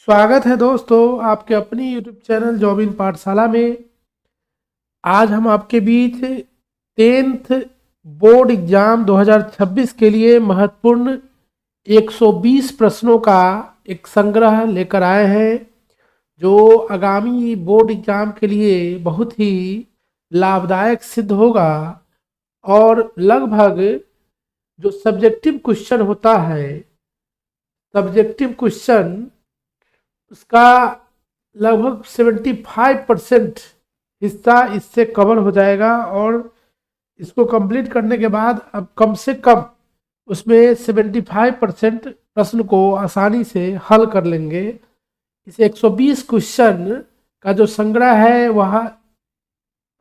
स्वागत है दोस्तों आपके अपनी यूट्यूब चैनल जॉब इन पाठशाला में। आज हम आपके बीच 10th बोर्ड एग्जाम 2026 के लिए महत्वपूर्ण 120 प्रश्नों का एक संग्रह लेकर आए हैं, जो आगामी बोर्ड एग्जाम के लिए बहुत ही लाभदायक सिद्ध होगा। और लगभग जो सब्जेक्टिव क्वेश्चन होता है, सब्जेक्टिव क्वेश्चन उसका लगभग 75% हिस्सा इससे कवर हो जाएगा। और इसको कंप्लीट करने के बाद अब कम से कम उसमें 75% प्रश्न को आसानी से हल कर लेंगे। इस 120 क्वेश्चन का जो संग्रह है वह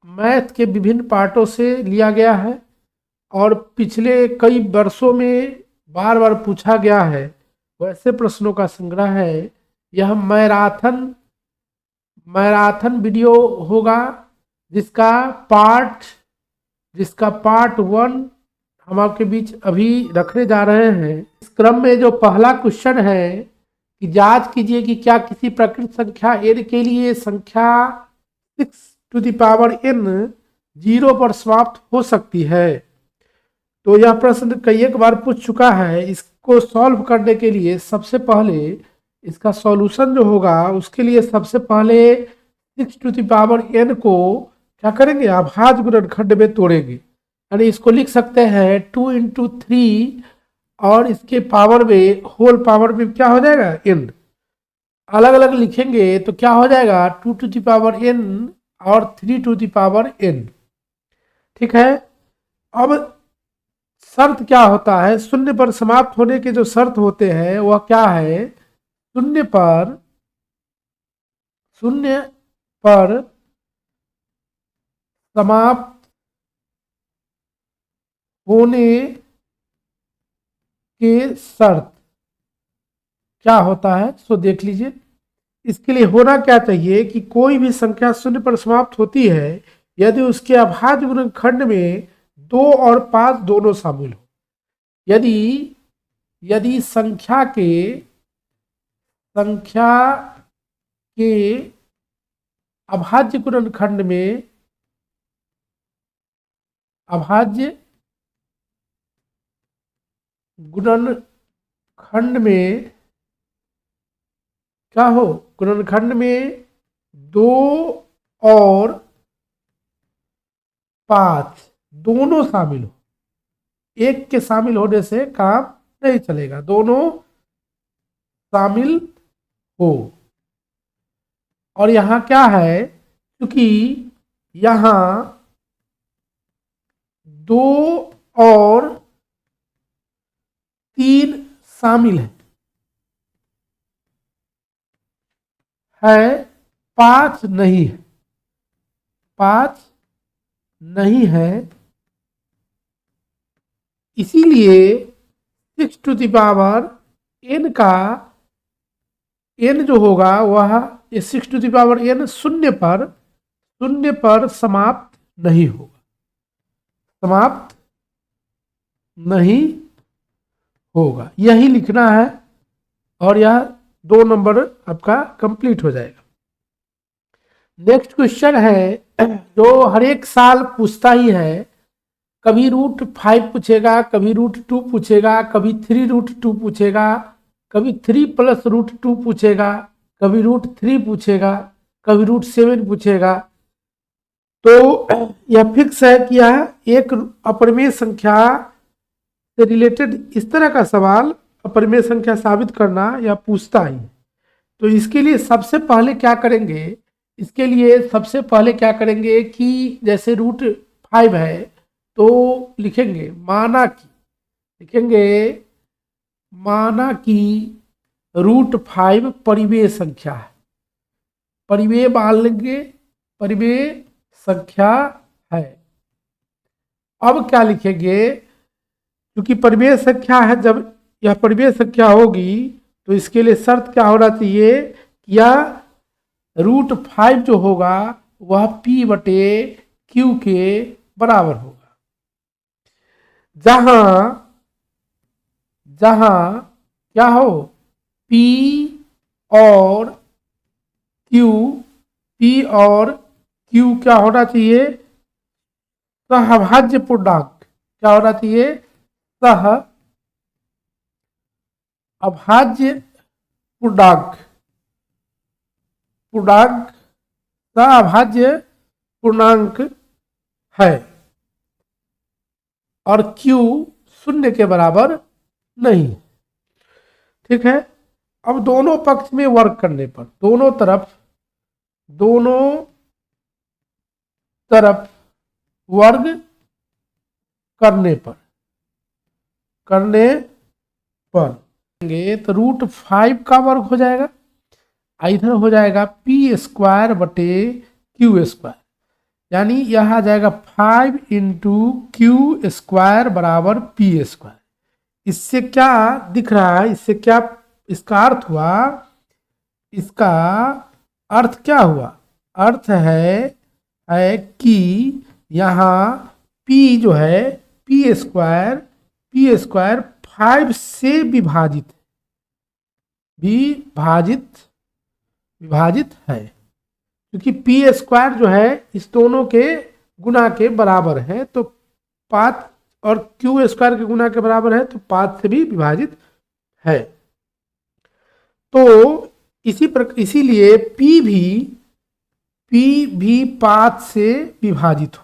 मैथ के विभिन्न पार्टों से लिया गया है और पिछले कई वर्षों में बार बार पूछा गया है वैसे प्रश्नों का संग्रह है। यह मैराथन वीडियो होगा, जिसका पार्ट 1 हम आपके बीच अभी रखने जा रहे हैं। इस क्रम में जो पहला क्वेश्चन है कि जांच कीजिए कि क्या किसी प्रकृत संख्या n के लिए संख्या 6n 0 पर समाप्त हो सकती है। तो यह प्रश्न कई एक बार पूछ चुका है। इसको सॉल्व करने के लिए सबसे पहले इसका सॉल्यूशन जो होगा उसके लिए सबसे पहले 6n को क्या करेंगे, अभाज्य गुणनखंड में तोड़ेंगे। यानी इसको लिख सकते हैं 2 × 3 और इसके पावर में होल पावर में क्या हो जाएगा n। अलग अलग लिखेंगे तो क्या हो जाएगा 2n और 3n। ठीक है। अब शर्त क्या होता है, शून्य पर समाप्त होने के जो शर्त होते हैं वह क्या है, शून्य पर समाप्त होने के शर्त क्या होता है, सो देख लीजिए। इसके लिए होना क्या चाहिए कि कोई भी संख्या शून्य पर समाप्त होती है यदि उसके अभाज्य गुणनखंड में 2 और 5 दोनों शामिल हो। यदि संख्या के अभाज्य गुणनखंड में क्या हो, गुणनखंड में 2 और 5 दोनों शामिल हो। एक के शामिल होने से काम नहीं चलेगा, दोनों शामिल हो। और यहां क्या है, क्योंकि यहां 2 और 3 शामिल है 5 नहीं है, 5 नहीं है। इसीलिए 6n का n जो होगा वह 6n शून्य पर समाप्त नहीं होगा, समाप्त नहीं होगा, यही लिखना है। और यह 2 नंबर आपका कंप्लीट हो जाएगा। नेक्स्ट क्वेश्चन है जो हर एक साल पूछता ही है। कभी √5 पूछेगा, कभी √2 पूछेगा, कभी 3√2 पूछेगा, कभी 3 + √2 पूछेगा, कभी √3 पूछेगा, कभी √7 पूछेगा। तो यह फिक्स है कि यह एक अपरिमेय संख्या से रिलेटेड इस तरह का सवाल अपरिमेय संख्या साबित करना या पूछता ही। तो इसके लिए सबसे पहले क्या करेंगे, कि जैसे √5 है तो लिखेंगे माना कि √5 परिमेय संख्या है, परिमेय मान लेंगे, परिमेय संख्या है। अब क्या लिखेंगे, क्योंकि परिमेय संख्या है, जब यह परिमेय संख्या होगी तो इसके लिए शर्त क्या होना चाहिए कि यह √5 जो होगा वह P/Q के बराबर होगा। जहां क्या हो, P और क्यू, पी और क्यू क्या होना चाहिए? सहभाज्य पूर्णांक। क्या होना चाहिए? सह अभाज्य पूर्णांक। पूर्णांक सहअभाज्य पूर्णांक है और Q शून्य के बराबर नहीं। ठीक है। अब दोनों पक्ष में वर्क करने पर, दोनों तरफ वर्ग करने पर तो √5 का वर्ग हो जाएगा, इधर हो जाएगा p² बटे q², यानी यह आ जाएगा 5 × q² बराबर p²। इससे क्या दिख रहा है? इससे क्या इसका अर्थ हुआ? इसका अर्थ क्या हुआ? अर्थ है कि यहाँ p जो है p² 5 से विभाजित है, क्योंकि p² जो है इस दोनों के गुना के बराबर है, तो 5 और q² के गुना के बराबर है, तो 5 से भी विभाजित है। तो इसीलिए p भी 5 से विभाजित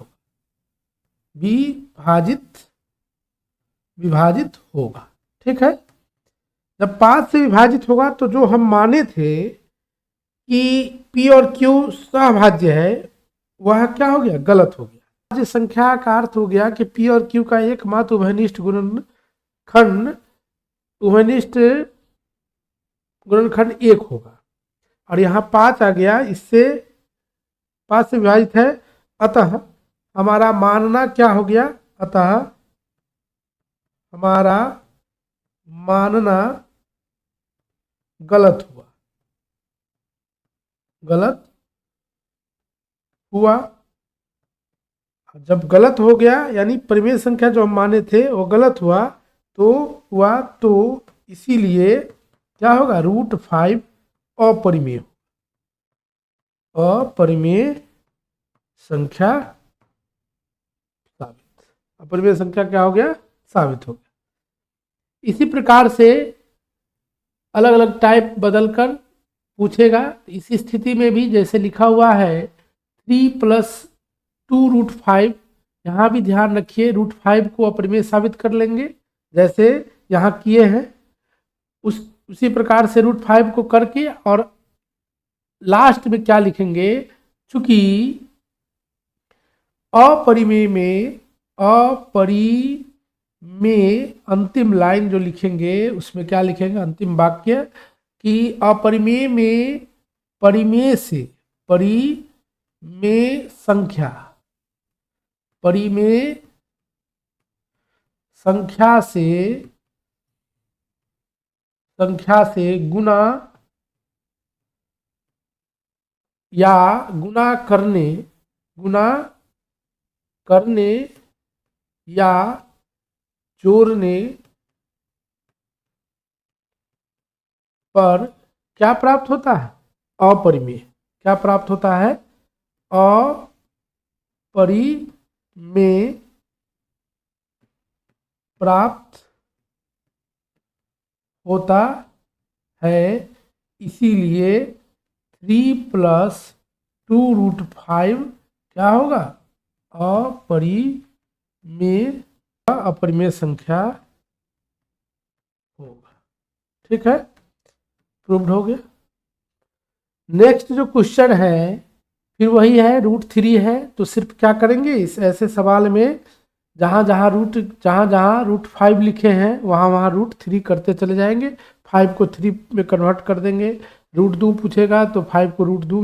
होगा। ठीक है। जब 5 से विभाजित होगा तो जो हम माने थे कि p और q सहभाज्य है, वह क्या हो गया? गलत हो गया। भाज्य संख्या का अर्थ हो गया कि p और q का एकमात्र उभयनिष्ठ गुणनखंड 1 होगा, और यहाँ 5 आ गया, इससे 5 से विभाजित है, अतः हमारा मानना क्या हो गया? अतः हमारा मानना गलत हुआ। जब गलत हो गया, यानी परिमेय संख्या जो हम माने थे वो गलत हुआ, तो इसीलिए क्या होगा? √5 अपरिमेय संख्या साबित। अपरिमेय संख्या क्या हो गया? साबित हो गया। इसी प्रकार से अलग अलग टाइप बदलकर पूछेगा। इस स्थिति में भी जैसे लिखा हुआ है 3 + 2√5, यहाँ भी ध्यान रखिए √5 को अपरिमेय साबित कर लेंगे, जैसे यहाँ किए हैं उसी प्रकार से √5 को करके, और लास्ट में क्या लिखेंगे? चूंकि अपरिमेय में अंतिम लाइन जो लिखेंगे उसमें क्या लिखेंगे? अंतिम वाक्य कि अपरिमेय में परिमेय संख्या से गुना करने या जोड़ने पर क्या प्राप्त होता है? अपरिमेय। क्या प्राप्त होता है? अपरिमेय प्राप्त होता है। इसीलिए 3 + 2√5 क्या होगा? अपरिमेय संख्या होगा। ठीक है, प्रूव्ड हो गया। नेक्स्ट जो क्वेश्चन है फिर वही है, √3 है, तो सिर्फ क्या करेंगे इस ऐसे सवाल में जहाँ जहाँ √5 लिखे हैं वहाँ √3 करते चले जाएंगे, 5 को 3 में कन्वर्ट कर देंगे, √2 पूछेगा तो 5 को √2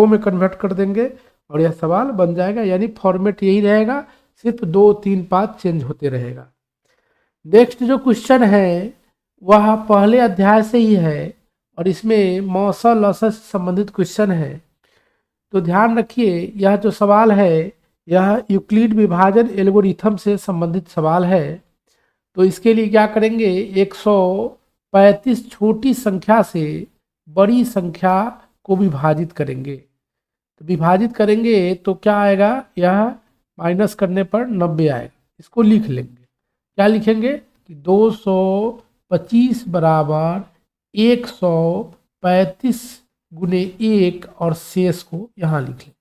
में कन्वर्ट कर देंगे और यह सवाल बन जाएगा। यानी फॉर्मेट यही रहेगा, सिर्फ 2, 3, 5 चेंज होते रहेगा। नेक्स्ट जो क्वेश्चन है वह पहले अध्याय से ही है और इसमें मौसल लॉसेस से संबंधित क्वेश्चन है, तो ध्यान रखिए यह जो सवाल है यह यूक्लिड विभाजन एल्गोरिथम से संबंधित सवाल है। तो इसके लिए क्या करेंगे, 135 छोटी संख्या से बड़ी संख्या को विभाजित करेंगे। तो विभाजित करेंगे तो क्या आएगा, यह माइनस करने पर 90 आएगा। इसको लिख लेंगे, क्या लिखेंगे कि 225 बराबर 135 गुने 1 और शेष को यहाँ लिख लेंगे।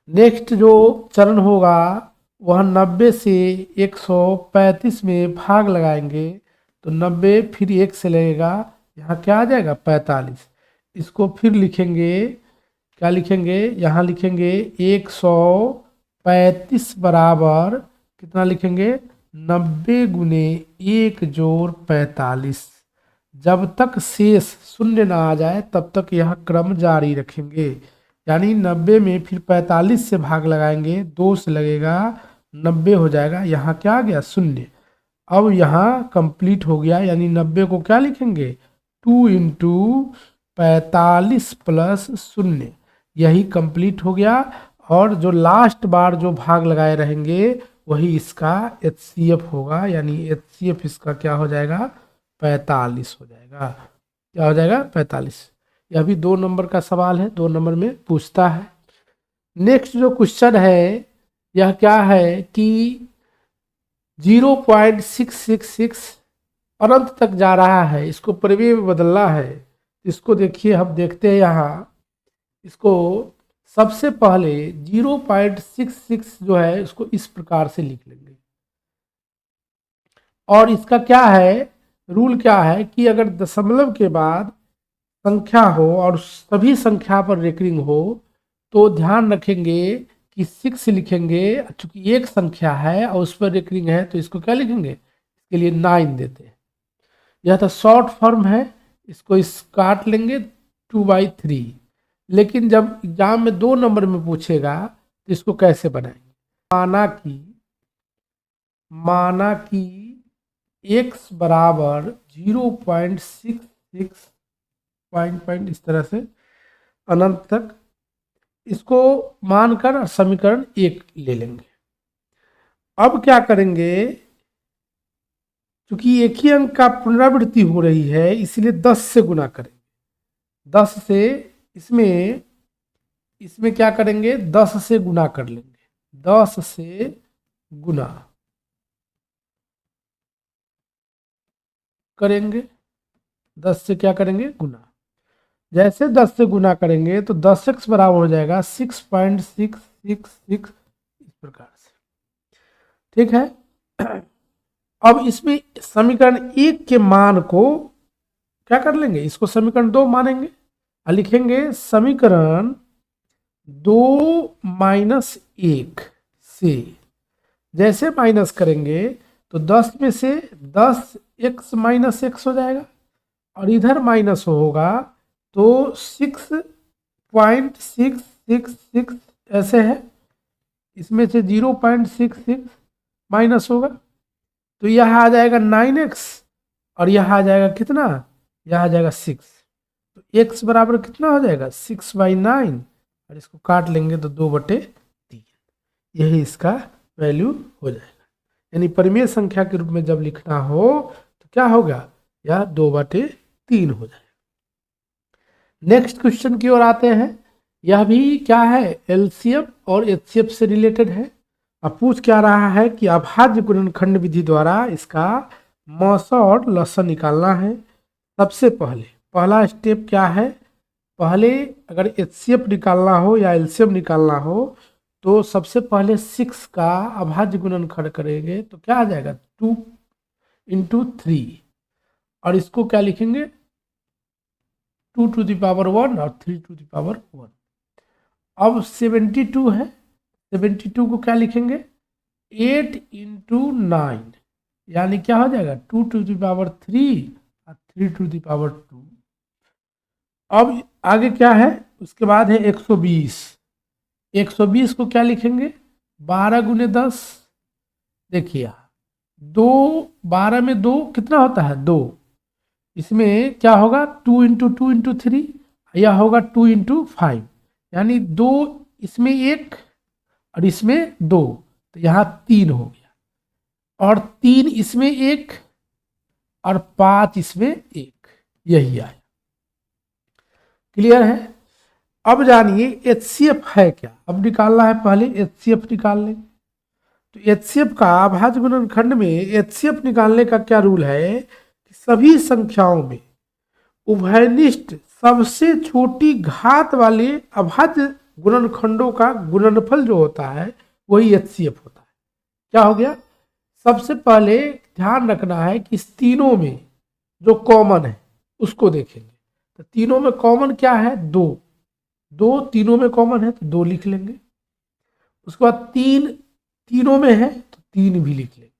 नेक्स्ट जो चरण होगा वह 90 से 135 में भाग लगाएंगे तो 90 फिर 1 से लगेगा, यहाँ क्या आ जाएगा 45। इसको फिर लिखेंगे, क्या लिखेंगे, यहाँ लिखेंगे 135 बराबर कितना लिखेंगे 90 गुने 1 जोड़ 45। जब तक शेष शून्य ना आ जाए तब तक यह क्रम जारी रखेंगे। यानी 90 में फिर 45 से भाग लगाएंगे, 2 से लगेगा 90 हो जाएगा, यहाँ क्या आ गया शून्य। अब यहाँ कंप्लीट हो गया, यानी 90 को क्या लिखेंगे 2 इंटू 45 प्लस शून्य, यही कंप्लीट हो गया। और जो लास्ट बार जो भाग लगाए रहेंगे वही इसका HCF होगा, यानी HCF इसका क्या हो जाएगा 45 हो जाएगा। क्या हो जाएगा 45। यह भी 2 नंबर का सवाल है, 2 नंबर में पूछता है। नेक्स्ट जो क्वेश्चन है यह क्या है कि 0.666 अनंत तक जा रहा है, इसको परिमेय में बदलना है। इसको देखिए, हम देखते हैं यहाँ, इसको सबसे पहले 0.66 जो है इसको इस प्रकार से लिख लेंगे। और इसका क्या है रूल, क्या है कि अगर दशमलव के बाद संख्या हो और सभी संख्या पर रेकरिंग हो तो ध्यान रखेंगे कि 6 लिखेंगे, चूंकि एक संख्या है और उस पर रेकरिंग है तो इसको क्या लिखेंगे, इसके लिए 9 देते हैं। यह तो शॉर्ट फॉर्म है, इसको इस काट लेंगे 2/3। लेकिन जब एग्जाम में 2 नंबर में पूछेगा तो इसको कैसे बनाएंगे, माना कि x बराबर 0.66 पॉइंट इस तरह से अनंत तक, इसको मानकर समीकरण 1 ले लेंगे। अब क्या करेंगे, क्योंकि एक ही अंक का पुनरावृत्ति हो रही है इसलिए 10 से गुना करेंगे। 10 से इसमें क्या करेंगे 10 से गुना कर लेंगे, 10 से गुना करेंगे, 10 से क्या करेंगे गुना। जैसे 10 से गुना करेंगे तो 10x बराबर हो जाएगा 6.666 इस प्रकार से, ठीक है। अब इसमें समीकरण 1 के मान को क्या कर लेंगे, इसको समीकरण 2 मानेंगे और लिखेंगे समीकरण 2 माइनस 1 से। जैसे माइनस करेंगे तो 10 में से 10x माइनस x हो जाएगा और इधर माइनस होगा तो 6.666 ऐसे है, इसमें से 0.66 माइनस होगा तो यह आ जाएगा 9x और यह आ जाएगा कितना, यह आ जाएगा 6। तो x बराबर कितना हो जाएगा 6/9 और इसको काट लेंगे तो 2/3, यही इसका वैल्यू हो जाएगा। यानी परिमेय संख्या के रूप में जब लिखना हो तो क्या होगा, यह 2/3 हो जाएगा। नेक्स्ट क्वेश्चन की ओर आते हैं। यह भी क्या है LCM और HCF से रिलेटेड है। अब पूछ क्या रहा है कि अभाज्य गुणनखंड विधि द्वारा इसका मौसा और लसा निकालना है। सबसे पहला स्टेप क्या है, पहले अगर HCF निकालना हो या LCM निकालना हो तो सबसे पहले 6 का अभाज्य गुणनखंड करेंगे तो क्या आ जाएगा 2 × 3 और इसको क्या लिखेंगे 2 to the power 1 और 3 to the power 1। अब 72 है, 72 को क्या लिखेंगे 8 × 9 यानी क्या हो जाएगा 2 to the power 3 और 3 to the power 2। अब आगे क्या है, उसके बाद है 120। 120 को क्या लिखेंगे 12 × 10। देखिए 12 में 2 कितना होता है 2, इसमें क्या होगा 2 × 2 × 3, यह होगा 2 × 5 यानी 2 इसमें 1 और इसमें 2 तो यहाँ 3 हो गया और 3 इसमें 1 और 5 इसमें 1, यही आया। क्लियर है। अब जानिए HCF है क्या। अब निकालना है, पहले HCF निकाल लें। तो HCF का अभाज्य गुणनखंड में HCF निकालने का क्या रूल है कि सभी संख्याओं में उभयनिष्ठ सबसे छोटी घात वाले अभाज्य गुणनखंडों का गुणनफल जो होता है वही HCF होता है। क्या हो गया, सबसे पहले ध्यान रखना है कि इस तीनों में जो कॉमन है उसको देखेंगे। तो तीनों में कॉमन क्या है, दो, दो तीनों में कॉमन है तो दो लिख लेंगे। उसके बाद तीन तीनों में है तो तीन भी लिख लेंगे।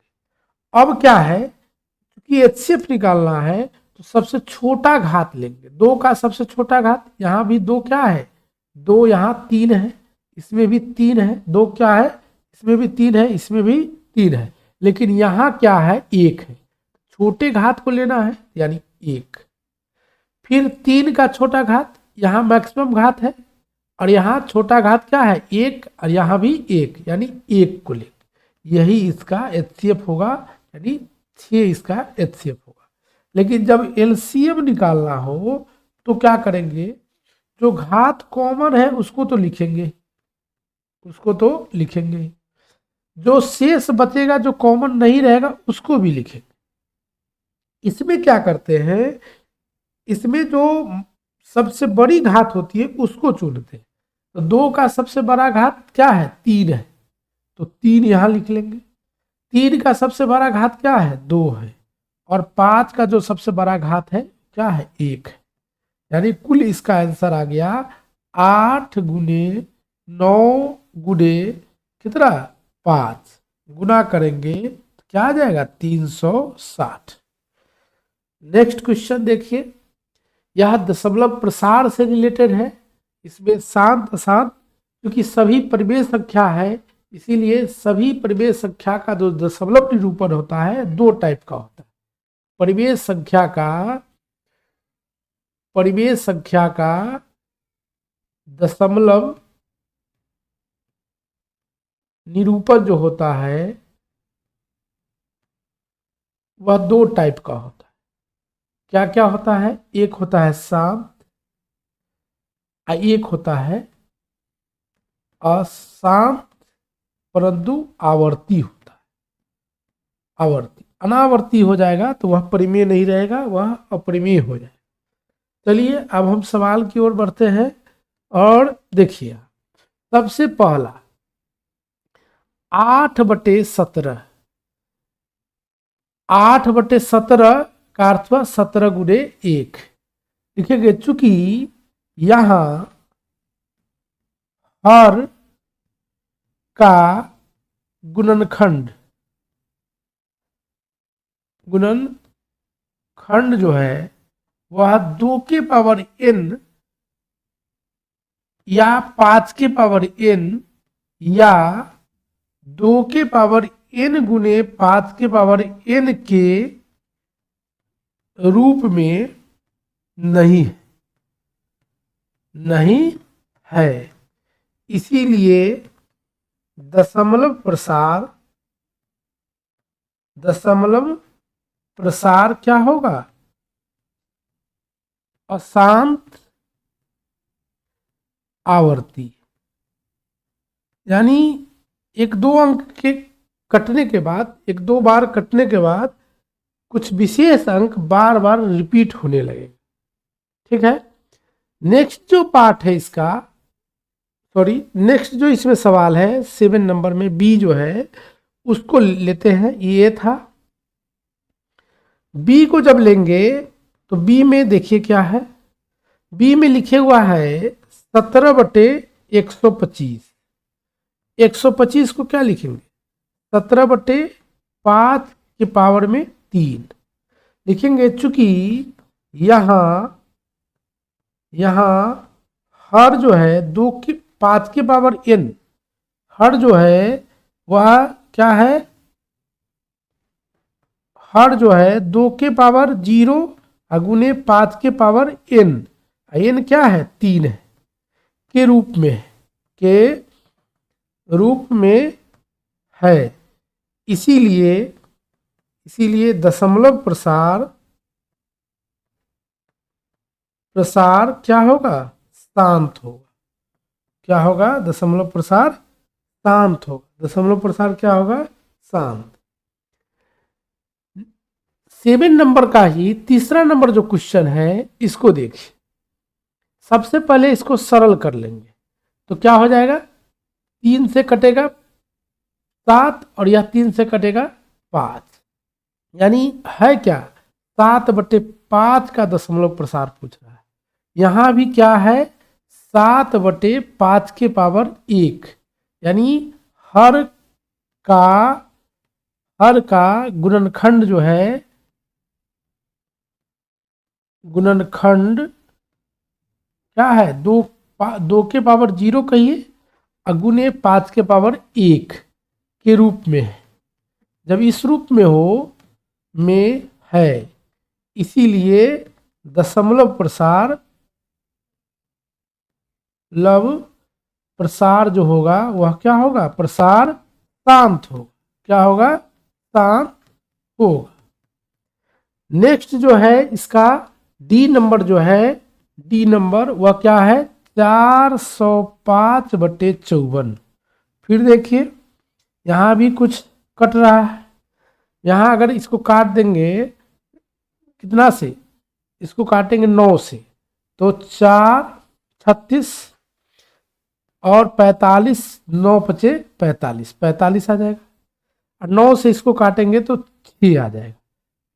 अब क्या है, क्योंकि HCF निकालना है तो सबसे छोटा घात लेंगे, दो का सबसे छोटा घात। यहां भी दो क्या है, दो, यहां तीन है, इसमें भी तीन है, दो क्या है, इसमें भी तीन है, इसमें भी तीन है, लेकिन यहां क्या है, एक है। छोटे घात को लेना है यानी एक। फिर तीन का छोटा घात, यहां मैक्सिमम घात है, और यहाँ छोटा घात क्या है, एक, और यहाँ भी एक, यानी एक को लेंगे। यही इसका HCF होगा, यानी 6 इसका HCF होगा। लेकिन जब LCM निकालना हो तो क्या करेंगे, जो घात कॉमन है उसको तो लिखेंगे, उसको तो लिखेंगे, जो शेष बचेगा जो कॉमन नहीं रहेगा उसको भी लिखेंगे। इसमें क्या करते हैं, इसमें जो सबसे बड़ी घात होती है उसको चुनते हैं। तो दो का सबसे बड़ा घात क्या है, तीन है, तो तीन यहां लिख लेंगे। तीन का सबसे बड़ा घात क्या है, दो है, और पांच का जो सबसे बड़ा घात है क्या है, एक है। यानी कुल इसका आंसर आ गया 8 गुने 9 गुने कितना, 5, गुना करेंगे तो क्या आ जाएगा, 360। नेक्स्ट क्वेश्चन देखिए, यह दशमलव प्रसार से रिलेटेड है। इसमें शांत अशांत, क्योंकि सभी परिमेय संख्या है इसीलिए सभी परिमेय संख्या का जो दशमलव निरूपण होता है दो टाइप का होता है। परिमेय संख्या का दशमलव निरूपण जो होता है वह दो टाइप का होता है। क्या क्या होता है, एक होता है शांत, एक होता है अशांत परंतु आवर्ती होता है। आवर्ती, अनावर्ती हो जाएगा तो वह परिमेय नहीं रहेगा, वह अपरिमेय हो जाएगा। चलिए अब हम सवाल की ओर बढ़ते हैं और देखिए, सबसे पहला 8/17, 8/17 का अर्थ हुआ 17 गुने 1 लिखेंगे। चूंकि यहां हर का गुणनखंड जो है वह 2 के पावर n या 5 के पावर n या 2 के पावर n गुने 5 के पावर n के रूप में नहीं है। इसीलिए दशमलव प्रसार क्या होगा, अशांत आवर्ती। यानी एक दो अंक के कटने के बाद, एक दो बार कटने के बाद कुछ विशेष अंक बार बार रिपीट होने लगे। ठीक है, नेक्स्ट जो पार्ट है इसका, नेक्स्ट जो इसमें सवाल है 7 नंबर में, बी जो है उसको लेते हैं। ये था, बी को जब लेंगे तो बी में देखिए क्या है, बी में लिखे हुआ है 17/125। 125 को क्या लिखेंगे, 17/5 के पावर में 3 लिखेंगे। चूंकि यहां हर जो है 5 के पावर n, हर जो है वह क्या है, हर जो है 2 के पावर 0 गुने 5 के पावर n, n क्या है, 3 है, के रूप में है। इसीलिए दशमलव प्रसार क्या होगा, शांत होगा। क्या होगा, दशमलव प्रसार शांत होगा। दशमलव प्रसार क्या होगा, शांत। 7 नंबर का ही तीसरा नंबर जो क्वेश्चन है इसको देखिए। सबसे पहले इसको सरल कर लेंगे तो क्या हो जाएगा, 3 से कटेगा 7 और यह 3 से कटेगा 5, यानी है क्या, 7/5 का दशमलव प्रसार पूछ रहा है। यहां भी क्या है, 7/5 के पावर 1, यानी हर का गुणनखंड जो है, गुणनखंड क्या है, 2 के पावर 0 कहिए, अगुने 5 के पावर 1 के रूप में है। जब इस रूप में हो में है, इसीलिए दशमलव प्रसार लव प्रसार जो होगा वह क्या होगा, प्रसार शांत होगा। क्या होगा, शांत होगा। नेक्स्ट जो है इसका डी नंबर जो है, डी नंबर वह क्या है, 405/54। फिर देखिए यहां भी कुछ कट रहा है। यहां अगर इसको काट देंगे कितना से, इसको काटेंगे 9 से, तो 4 36 और 45, 9 5 45, 45 आ जाएगा। और 9 से इसको काटेंगे तो 6 आ जाएगा।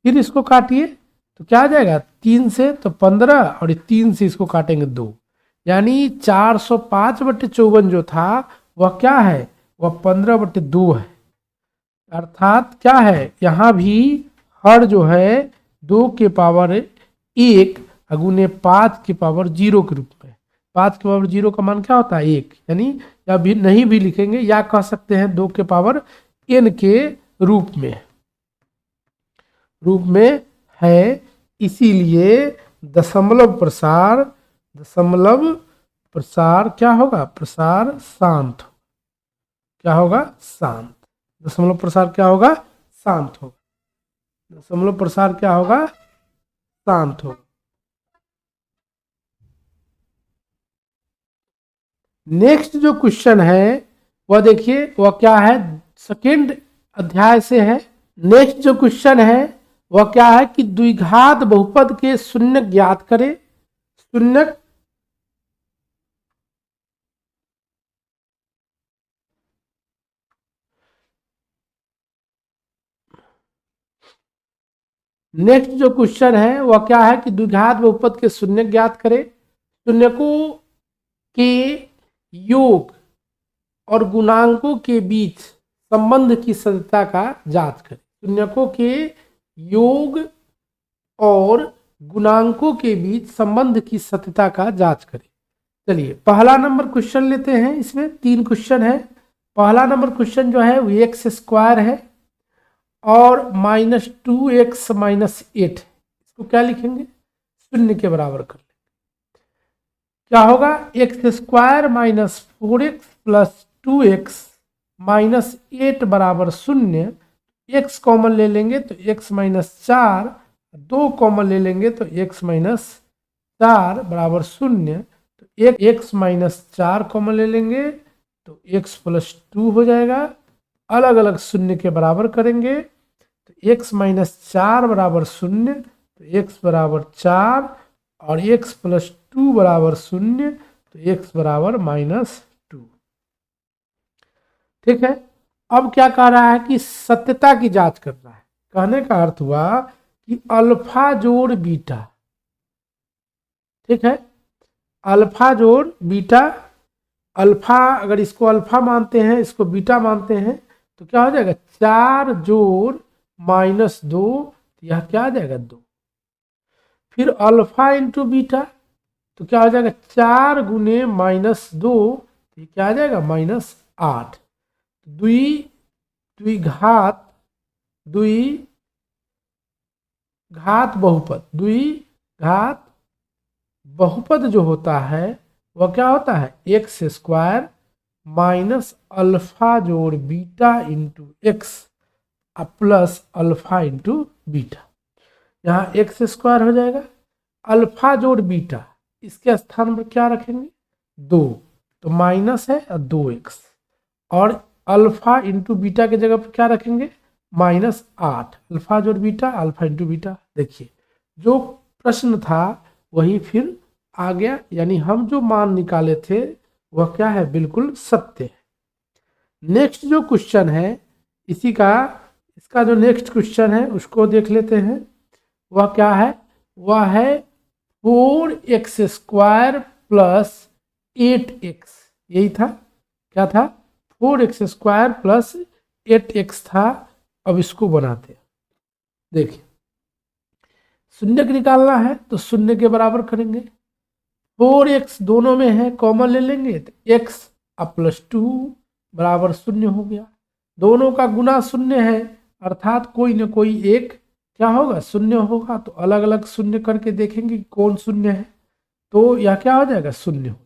फिर इसको काटिए तो क्या आ जाएगा, 3 से तो 15 और 3 से इसको काटेंगे 2, यानी 405/54 जो था वह क्या है, वह 15/2 है। अर्थात क्या है, यहां भी हर जो है 2 के पावर 1 अगुने 5 के पावर 0 के रूप में। 5 के पावर 0 का मान क्या होता है, 1, यानी या भी नहीं भी लिखेंगे या कह सकते हैं 2 के पावर n के रूप में है। इसीलिए दशमलव प्रसार क्या होगा, प्रसार शांत। क्या होगा, शांत। दशमलव प्रसार क्या होगा, शांत होगा। दशमलव प्रसार क्या होगा, शांत होगा। नेक्स्ट जो क्वेश्चन है वह देखिए, वह क्या है, सेकेंड अध्याय से है। नेक्स्ट जो क्वेश्चन है वह क्या है कि द्विघात बहुपद के शून्य ज्ञात करें। शून्य नेक्स्ट जो क्वेश्चन है वह क्या है कि द्विघात बहुपद के शून्य ज्ञात करें। शून्यकों के योग और गुणांकों के बीच संबंध की सत्यता का जांच करें। शून्यकों के योग और गुणांकों के बीच संबंध की सत्यता का जांच करें। चलिए पहला नंबर क्वेश्चन लेते हैं। इसमें 3 क्वेश्चन है। पहला नंबर क्वेश्चन जो है वो x² है और -2x - 8। इसको क्या लिखेंगे, शून्य के बराबर कर लेंगे। क्या होगा, x² - 4x + 2x - 8 बराबर 0। x कॉमन ले लेंगे तो x - 4, 2 कॉमन ले लेंगे तो x - 4 बराबर 0। तो x - 4 कॉमन ले लेंगे तो x + 2 हो जाएगा। अलग अलग शून्य के बराबर करेंगे तो x - 4 बराबर 0, तो x बराबर 4 और x + 2 बराबर 0, तो x बराबर -2। ठीक है। अब क्या कह रहा है कि सत्यता की जांच कर रहा है। कहने का अर्थ हुआ कि अल्फा जोड़ बीटा, ठीक है, अल्फा जोड़ बीटा, अल्फा अगर इसको अल्फा मानते हैं, इसको बीटा मानते हैं, तो क्या हो जाएगा, 4 जोड़ -2, यह क्या आ जाएगा 2। फिर अल्फा इंटू बीटा तो क्या हो जाएगा, 4 गुने -2, ये क्या आ जाएगा -8। द्विघात बहुपद जो होता है वह क्या होता है, x² माइनस अल्फा जोड़ beta into x plus alpha into beta. यहाँ x² हो जाएगा, अल्फा जोड़ बीटा इसके स्थान पर क्या रखेंगे 2, तो माइनस है और 2x, और अल्फा इंटू बीटा की जगह पर क्या रखेंगे -8, अल्फा जोड़ बीटा, अल्फा इंटू बीटा। देखिए जो प्रश्न था वही फिर आ गया, यानी हम जो मान निकाले थे वह क्या है बिल्कुल सत्य है। नेक्स्ट जो क्वेश्चन है इसका जो नेक्स्ट क्वेश्चन है उसको देख लेते हैं। वह क्या है, वह है 4x² प्लस 8x, यही था, क्या था 4x² प्लस 8x था। अब इसको बनाते हैं, देखिए शून्य को निकालना है तो शून्य के बराबर करेंगे, 4x दोनों में है कॉमन ले लेंगे तो x अब +2 बराबर 0 हो गया। दोनों का गुना 0 है अर्थात कोई न कोई एक क्या होगा 0 होगा, तो अलग अलग शून्य करके देखेंगे कौन 0 है, तो यह क्या हो जाएगा 0 हो।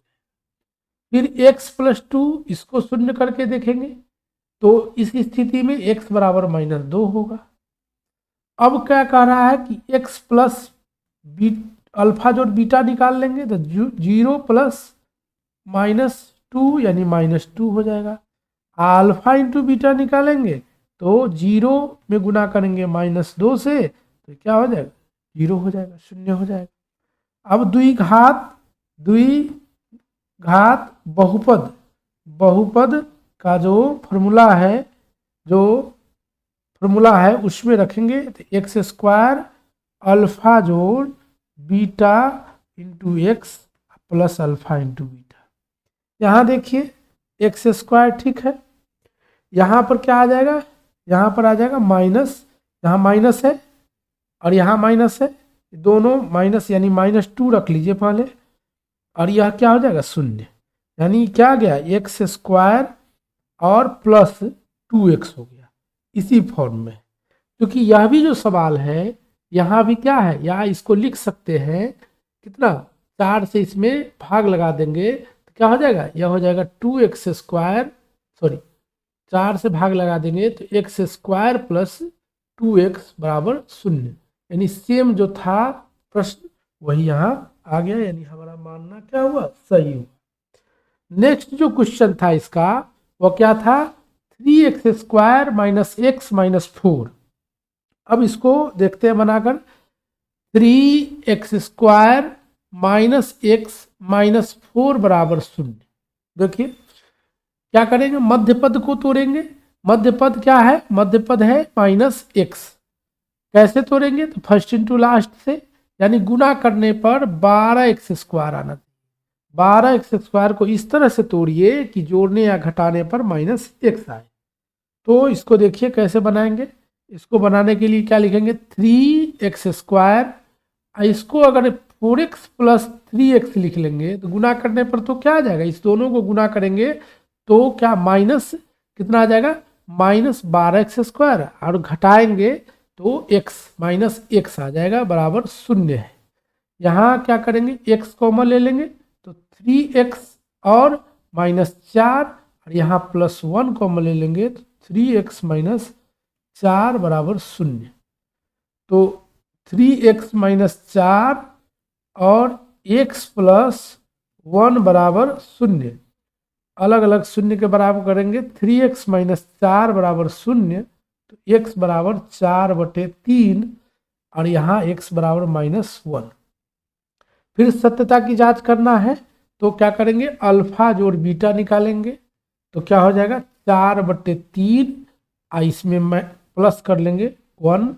फिर x +2 इसको 0 करके देखेंगे तो इस स्थिति में x बराबर -2 होगा। अब क्या कह रहा है कि x प्लस अल्फा जोड़ बीटा निकाल लेंगे तो 0 प्लस -2 यानी -2 हो जाएगा। अल्फा इंटू बीटा निकालेंगे तो 0 में गुना करेंगे -2 से तो क्या हो जाएगा 0 हो जाएगा, 0 हो जाएगा। अब द्विघात बहुपद का जो फॉर्मूला है उसमें रखेंगे तो x² अल्फा जोड़ beta into x plus alpha into beta. यहाँ देखिए x² ठीक है, यहाँ पर क्या आ जाएगा, यहाँ पर आ जाएगा माइनस, यहाँ माइनस है और यहाँ माइनस है, दोनों माइनस यानी -2 रख लीजिए पहले, और यह क्या हो जाएगा 0, यानी क्या गया x² और प्लस 2x हो गया इसी फॉर्म में। क्योंकि यह भी जो सवाल है यहाँ भी क्या है, यहाँ इसको लिख सकते हैं कितना 4 से इसमें भाग लगा देंगे तो क्या हो जाएगा, यह हो जाएगा 2x², सॉरी 4 से भाग लगा देंगे तो x² प्लस 2x बराबर 0, यानी सेम जो था प्रश्न वही यहाँ आ गया, यानी हमारा मानना क्या हुआ सही हुआ। नेक्स्ट जो क्वेश्चन था इसका वो क्या था 3x² - x - 4। अब इसको देखते हैं बनाकर, 3x² - x - 4 बराबर 0। देखिए क्या करेंगे, मध्य पद को तोड़ेंगे। मध्य पद क्या है, मध्य पद है -x। कैसे तोड़ेंगे तो फर्स्ट इंटू लास्ट से, यानी गुना करने पर 12x² आना। 12x² को इस तरह से तोड़िए कि जोड़ने या घटाने पर -x आए। तो इसको देखिए कैसे बनाएंगे। इसको बनाने के लिए क्या लिखेंगे 3x², इसको अगर 4x प्लस 3x लिख लेंगे तो गुना करने पर तो क्या आ जाएगा, इस दोनों को गुना करेंगे तो क्या माइनस कितना आ जाएगा -12x², और घटाएंगे तो x आ जाएगा बराबर 0 है। यहाँ क्या करेंगे x कॉमन ले लेंगे तो 3x और -4, और यहाँ +1 कॉमन ले लेंगे तो 3x - 4 बराबर 0। तो 3x - 4 और x + 1 बराबर 0, अलग अलग शून्य के बराबर करेंगे। 3x - 4 बराबर 0, तो x बराबर 4/3 और यहाँ x बराबर -1। फिर सत्यता की जांच करना है तो क्या करेंगे, अल्फा जोड़ बीटा निकालेंगे तो क्या हो जाएगा 4/3, इसमें प्लस कर लेंगे 1,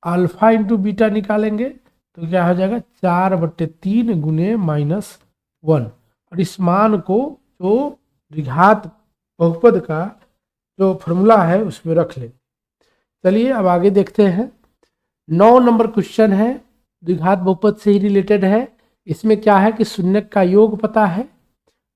अल्फा इंटू बीटा निकालेंगे तो क्या हो जाएगा 4/3 गुने -1, और इस मान को जो द्विघात बहुपद का जो फॉर्मूला है उसमें रख लेंगे। चलिए अब आगे देखते हैं। 9 नंबर क्वेश्चन है, द्विघात बहुपद से ही रिलेटेड है। इसमें क्या है कि शून्य का योग पता है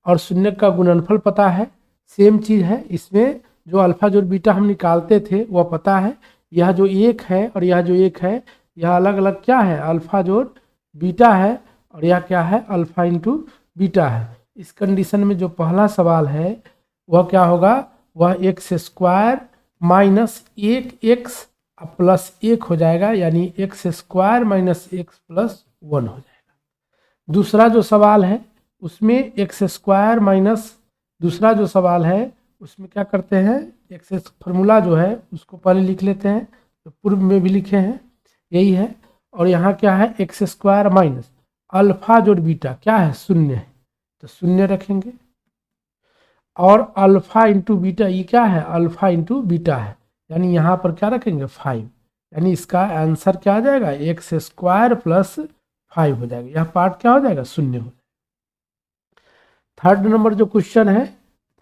और शून्य का गुणनफल पता है, सेम चीज़ है। इसमें जो अल्फा जोड़ बीटा हम निकालते थे वह पता है। यह जो एक है और यह जो एक है यह अलग अलग क्या है, अल्फा जोड़ बीटा है, और यह क्या है अल्फा इंटू बीटा है। इस कंडीशन में जो पहला सवाल है वह क्या होगा, वह x² - 1x +1 हो जाएगा, यानी x² - x + 1 हो जाएगा। दूसरा जो सवाल है उसमें एक्स स्क्वायर माइनस, दूसरा जो सवाल है उसमें क्या करते हैं, एक्स फार्मूला जो है उसको पहले लिख लेते हैं, तो पूर्व में भी लिखे हैं यही है। और यहाँ क्या है, एक्स स्क्वायर माइनस अल्फा जोड़ बीटा क्या है, शून्य है, तो शून्य रखेंगे। और अल्फा इंटू बीटा ये क्या है, अल्फा इंटू बीटा है, यानी यहाँ पर क्या रखेंगे 5, यानी इसका आंसर क्या आ जाएगा, एक्स स्क्वायर प्लस 5 हो जाएगा। यह पार्ट क्या हो जाएगा, शून्य हो जाएगा। थर्ड नंबर जो क्वेश्चन है,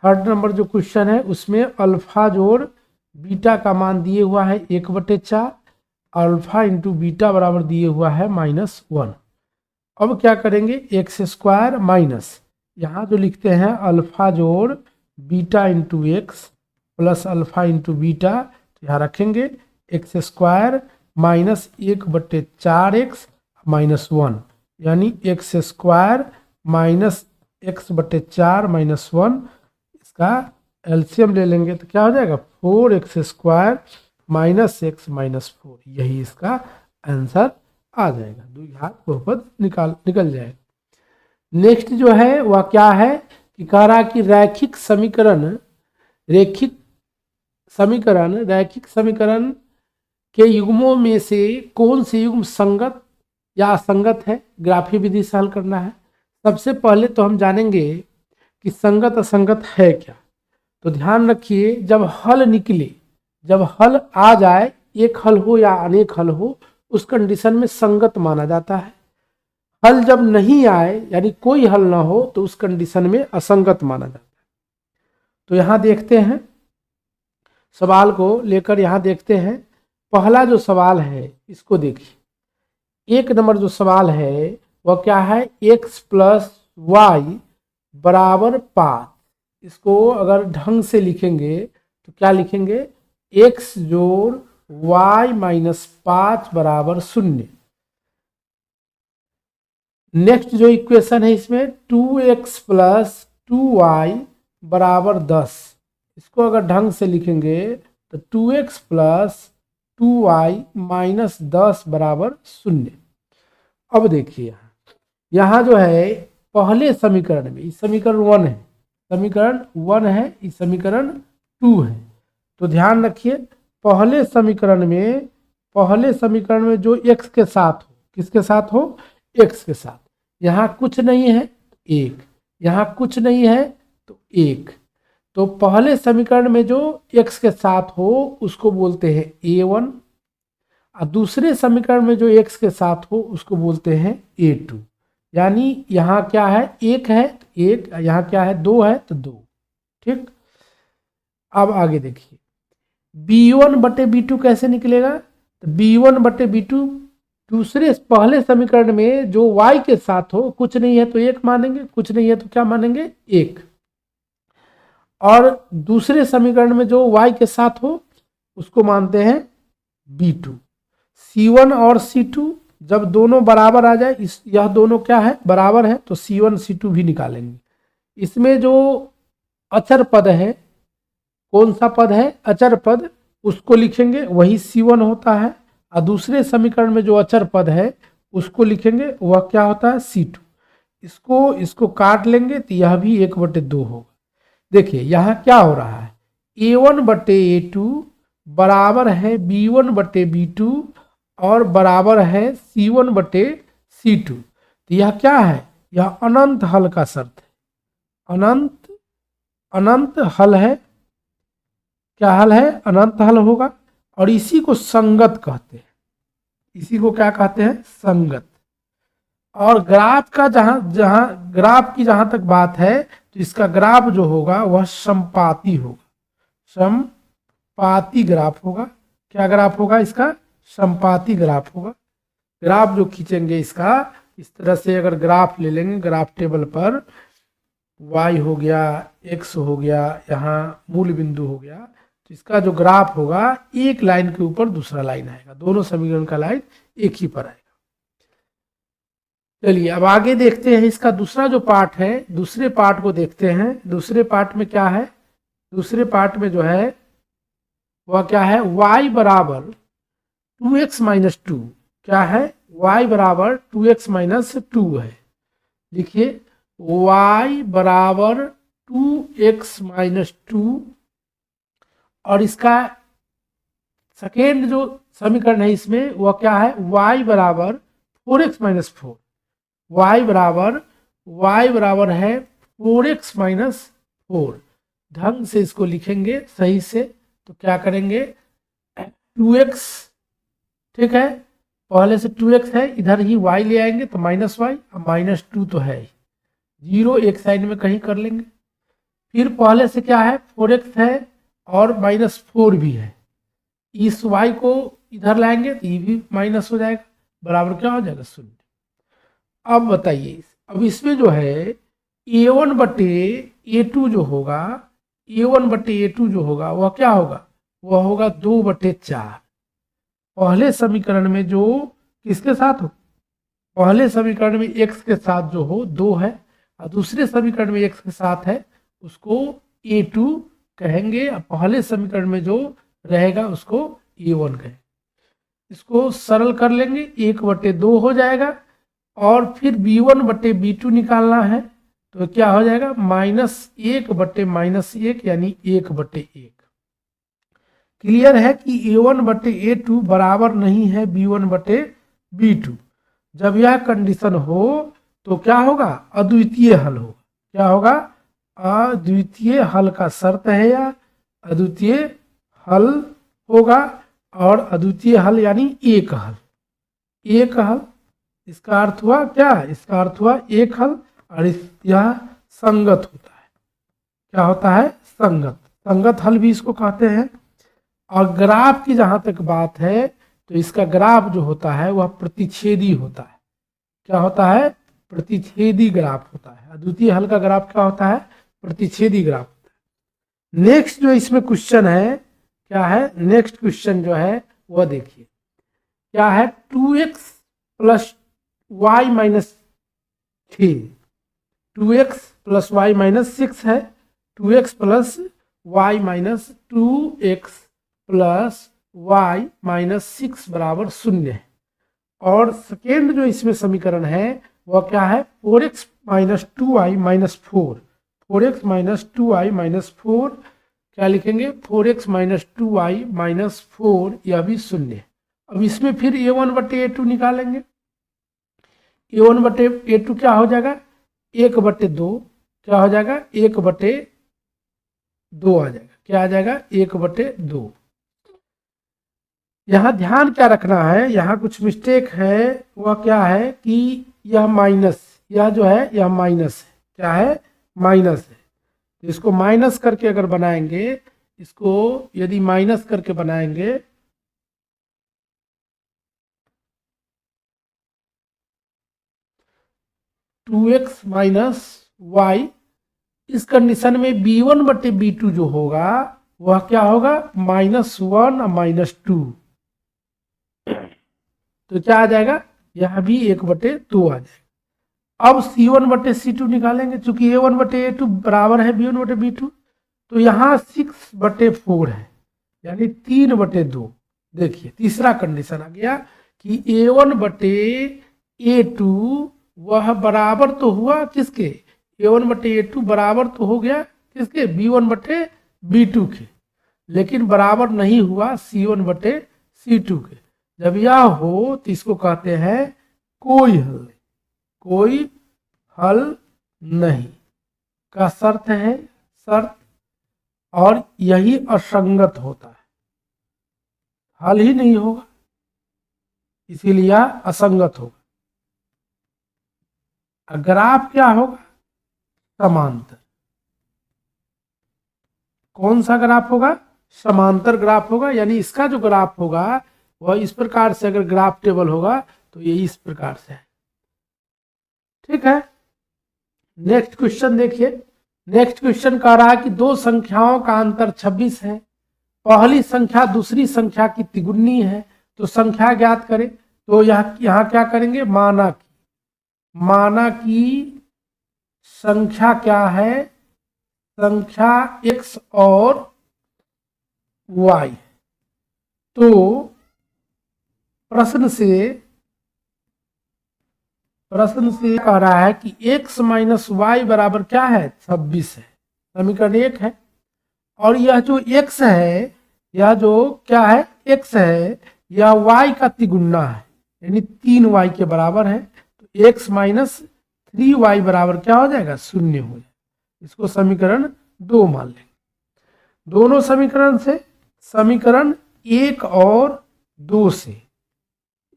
थर्ड नंबर जो क्वेश्चन है उसमें अल्फा जोड़ बीटा का मान दिए हुआ है 1/4, अल्फा इंटू बीटा बराबर दिए हुआ है -1। अब क्या करेंगे, एक्स स्क्वायर माइनस यहाँ जो लिखते हैं अल्फा जोड़ beta into x plus alpha into beta, तो यहाँ रखेंगे एक्स स्क्वायर माइनस 1/4 एक्स -1, यानी एक्स स्क्वायर माइनस x/4 -1, इसका एलसीएम ले लेंगे तो क्या हो जाएगा 4x स्क्वायर माइनस x -4, यही इसका आंसर आ जाएगा। द्विघात बहुपद निकल जाएगा। नेक्स्ट जो है वह क्या है कि कह रहा कि रैखिक समीकरण के युग्मों में से कौन से युग्म संगत या असंगत है, ग्राफीय विधि से हल करना है। सबसे पहले तो हम जानेंगे कि संगत असंगत है क्या। तो ध्यान रखिए, जब हल निकले, जब हल आ जाए, एक हल हो या अनेक हल हो, उस कंडीशन में संगत माना जाता है। हल जब नहीं आए यानी कोई हल ना हो तो उस कंडीशन में असंगत माना जाता है। तो यहाँ देखते हैं, सवाल को लेकर यहाँ देखते हैं। पहला जो सवाल है इसको देखिए, एक नंबर जो सवाल है वह क्या है, x प्लस वाई बराबर 5। इसको अगर ढंग से लिखेंगे तो क्या लिखेंगे, x जोड़ y माइनस 5 बराबर 0। नेक्स्ट जो इक्वेशन है इसमें 2x प्लस 2y बराबर 10, इसको अगर ढंग से लिखेंगे तो 2x प्लस 2y माइनस 10 बराबर 0। अब देखिए यहाँ जो है पहले समीकरण में, इस समीकरण 1 है, समीकरण 1 है, इस समीकरण 2 है। तो ध्यान रखिए पहले समीकरण में जो x के साथ हो, किसके साथ हो, x के साथ, यहाँ कुछ नहीं है 1, यहाँ कुछ नहीं है तो 1। तो पहले समीकरण में जो x के साथ हो उसको बोलते हैं a1, और दूसरे समीकरण में जो x के साथ हो उसको बोलते हैं a2। यानी यहाँ क्या है, 1 है तो 1, यहाँ क्या है 2 है तो 2। ठीक, अब आगे देखिए b1/b2 कैसे निकलेगा। तो b1/b2 दूसरे पहले समीकरण में जो y के साथ हो, कुछ नहीं है तो 1 मानेंगे, कुछ नहीं है तो क्या मानेंगे 1। और दूसरे समीकरण में जो y के साथ हो उसको मानते हैं b2। c1 और c2 जब दोनों बराबर आ जाए, यह दोनों क्या है, बराबर है, तो c1 c2 भी निकालेंगे। इसमें जो अचर पद है, कौन सा पद है, अचर पद, उसको लिखेंगे, वही c1 होता है। और दूसरे समीकरण में जो अचर पद है उसको लिखेंगे, वह क्या होता है c2। इसको काट लेंगे तो यह भी 1/2 होगा। देखिए यहाँ क्या हो रहा है, a1/a2 बराबर है b1/b2 और बराबर है c1/c2। तो यह क्या है, यह अनंत हल का शर्त है, अनंत हल है। क्या हल है, अनंत हल होगा। और इसी को संगत कहते हैं, इसी को क्या कहते हैं, संगत। और ग्राफ का ग्राफ की जहां तक बात है तो इसका ग्राफ जो होगा वह समपाती होगा, समपाती ग्राफ होगा। क्या ग्राफ होगा इसका, समपाती ग्राफ होगा। ग्राफ जो खींचेंगे इसका, इस तरह से अगर ग्राफ ले लेंगे, ग्राफ टेबल पर y हो गया, x हो गया, यहाँ मूल बिंदु हो गया, तो इसका जो ग्राफ होगा एक लाइन के ऊपर दूसरा लाइन आएगा, दोनों समीकरण का लाइन एक ही पर आएगा। चलिए अब आगे देखते हैं इसका दूसरा जो पार्ट है, दूसरे पार्ट को देखते हैं। दूसरे पार्ट में क्या है, दूसरे पार्ट में जो है वह क्या है, y बराबर 2x - 2, क्या है, y बराबर 2x - 2 है। लिखिए y बराबर 2x-2 और इसका सेकेंड जो समीकरण है इसमें वह क्या है, y बराबर 4x-4। y बराबर है 4x-4। ढंग से इसको लिखेंगे सही से तो क्या करेंगे, 2x, ठीक है, पहले से 2x है, इधर ही y ले आएंगे तो माइनस वाई, अब -2 तो है ही, 0 एक साइड में कहीं कर लेंगे। फिर पहले से क्या है, 4x है और -4 भी है, इस y को इधर लाएंगे तो ये भी माइनस हो जाएगा, बराबर क्या हो जाएगा, 0। अब बताइए, अब इसमें जो है a1 बटे a2 जो होगा, a1 बटे a2 जो होगा वह क्या होगा, वह होगा 2/4। पहले समीकरण में जो किसके साथ हो, पहले समीकरण में x के साथ जो हो 2 है और दूसरे समीकरण में x के साथ है उसको a2 कहेंगे और पहले समीकरण में जो रहेगा उसको a1 कहेंगे। इसको सरल कर लेंगे, 1/2 हो जाएगा और फिर b1 बटे b2 निकालना है तो क्या हो जाएगा, -1 बटे -1 यानी 1/1। क्लियर है कि a1 बटे a2 बराबर नहीं है b1 बटे b2। जब यह कंडीशन हो तो क्या होगा, अद्वितीय हल होगा। क्या होगा, अद्वितीय हल का शर्त है या अद्वितीय हल होगा, और अद्वितीय हल यानी एक हल, एक हल, इसका अर्थ हुआ क्या, इसका अर्थ हुआ एक हल, और यह संगत होता है। क्या होता है, संगत, संगत हल भी इसको कहते हैं। और ग्राफ की जहां तक बात है तो इसका ग्राफ जो होता है वह प्रतिच्छेदी होता है। क्या होता है, प्रतिच्छेदी ग्राफ होता है। अद्वितीय हल का ग्राफ क्या होता है, प्रतिच्छेदी ग्राफ होता है। नेक्स्ट जो इसमें क्वेश्चन है क्या है, नेक्स्ट क्वेश्चन जो है वह देखिए क्या है, 2x plus Y minus 3, 2x plus Y minus 6 है, 2x plus Y minus 2x plus Y minus 6 बराबर 0 है। और सेकेंड जो इसमें समीकरण है वह क्या है, 4x minus 2y minus 4, 4x minus 2y minus 4, क्या लिखेंगे, 4x माइनस 2y माइनस 4, यह भी 0 है। अब इसमें फिर a1 बटे a2 निकालेंगे, a1 बटे a2 क्या हो जाएगा, 1/2, क्या हो जाएगा, 1/2 आ जाएगा, क्या आ जाएगा, 1/2। यहाँ ध्यान क्या रखना है, यहाँ कुछ मिस्टेक है, वह क्या है कि यह माइनस, यह जो है यह माइनस है, क्या है, माइनस है। तो इसको माइनस करके अगर बनाएंगे, इसको यदि माइनस करके बनाएंगे 2x माइनस वाई, इस कंडीशन में b1 बटे b2 जो होगा वह क्या होगा, -1 और -2, तो क्या आ जाएगा, यह भी 1/2 आ जाएगा। अब c1 बटे c2 निकालेंगे, चूंकि a1 बटे a2 बराबर है b1 बटे b2, तो यहाँ 6/4 है यानी 3/2। देखिए तीसरा कंडीशन आ गया कि a1 बटे a2 वह बराबर तो हुआ किसके, a1 बटे a2 बराबर तो हो गया किसके, b1 बटे b2 के, लेकिन बराबर नहीं हुआ c1 बटे c2 के। जब यह हो तो इसको कहते हैं कोई हल नहीं, कोई हल नहीं का शर्त है, शर्त, और यही असंगत होता है, हल ही नहीं होगा, इसीलिए यह असंगत होगा। ग्राफ क्या होगा, समांतर, कौन सा ग्राफ होगा, समांतर ग्राफ होगा, यानी इसका जो ग्राफ होगा वह इस प्रकार से, अगर ग्राफ टेबल होगा तो ये इस प्रकार से है। ठीक है, नेक्स्ट क्वेश्चन देखिए, नेक्स्ट क्वेश्चन कह रहा है कि दो संख्याओं का अंतर 26 है, पहली संख्या दूसरी संख्या की तिगुनी है, तो संख्या ज्ञात करें। तो यहाँ क्या करेंगे, माना कि संख्या क्या है, संख्या x और y। तो प्रश्न प्रश्न से कह रहा है कि x माइनस वाई बराबर क्या है, 26 है, समीकरण 1 है। और यह जो x है, यह जो क्या है x है, यह y का तिगुना है, यानी 3y के बराबर है। तो x माइनस 3y बराबर क्या हो जाएगा, 0 हो जाएगा। इसको समीकरण 2 मान लेंगे। दोनों समीकरण से, समीकरण 1 और 2 से,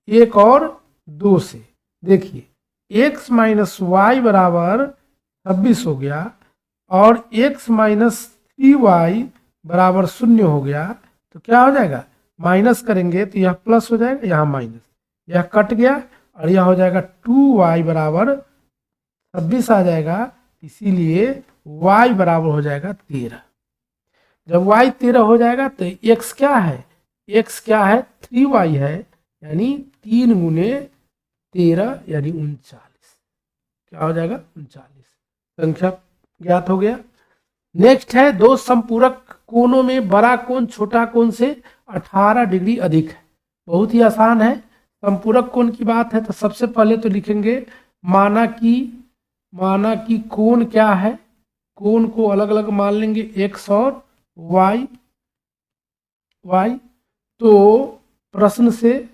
1 और 2 से देखिए, x माइनस वाई बराबर 26 हो गया और x माइनस 3y बराबर 0 हो गया। तो क्या हो जाएगा, माइनस करेंगे तो यह प्लस हो जाएगा, यहाँ माइनस, यह कट गया और यह हो जाएगा 2y बराबर 26 आ जाएगा। इसीलिए y बराबर हो जाएगा 13। जब y 13 हो जाएगा तो x क्या है, x क्या है, 3y है, यानी 3 गुने 13 यानी 39। क्या हो जाएगा, 39 संख्या ज्ञात हो गया। नेक्स्ट है, दो संपूरक कोणों में बड़ा कोण छोटा कोण से 18 डिग्री अधिक है। बहुत ही आसान है। संपूरक कोण की बात है तो सबसे पहले तो लिखेंगे माना कि कोण क्या है, कोण को अलग अलग मान लेंगे x और y। तो प्रश्न से,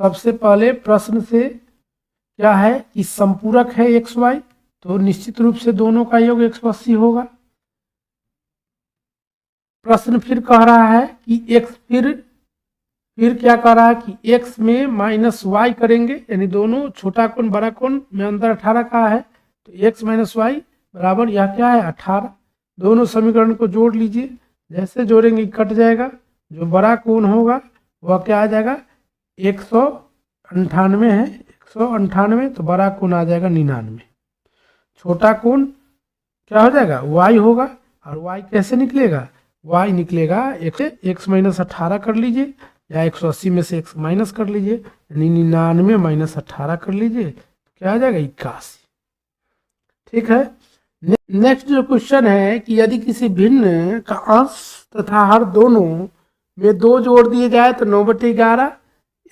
सबसे पहले प्रश्न से क्या है कि संपूरक है एक्स वाई, तो निश्चित रूप से दोनों का योग 180 होगा। प्रश्न फिर कह रहा है कि एक्स, फिर क्या कह रहा है कि एक्स में माइनस वाई करेंगे, यानी दोनों छोटा कोण बड़ा कोण में अंदर 18 का है, तो एक्स माइनस वाई बराबर यह क्या है, 18। दोनों समीकरण को जोड़ लीजिए, जैसे जोड़ेंगे कट जाएगा। जो बड़ा कोण होगा वह क्या आ जाएगा, 198 है, 198, तो बड़ा कोण आ जाएगा 99। छोटा कोण क्या हो जाएगा, y होगा। और y कैसे निकलेगा, y निकलेगा x माइनस 18 कर लीजिए, या 180 में से x माइनस कर लीजिए, यानी 99 माइनस 18 कर लीजिए, क्या आ जाएगा, 81। ठीक है। नेक्स्ट जो क्वेश्चन है कि यदि किसी भिन्न का अंश तथा हर दोनों में 2 जोड़ दिए जाए तो 9/11,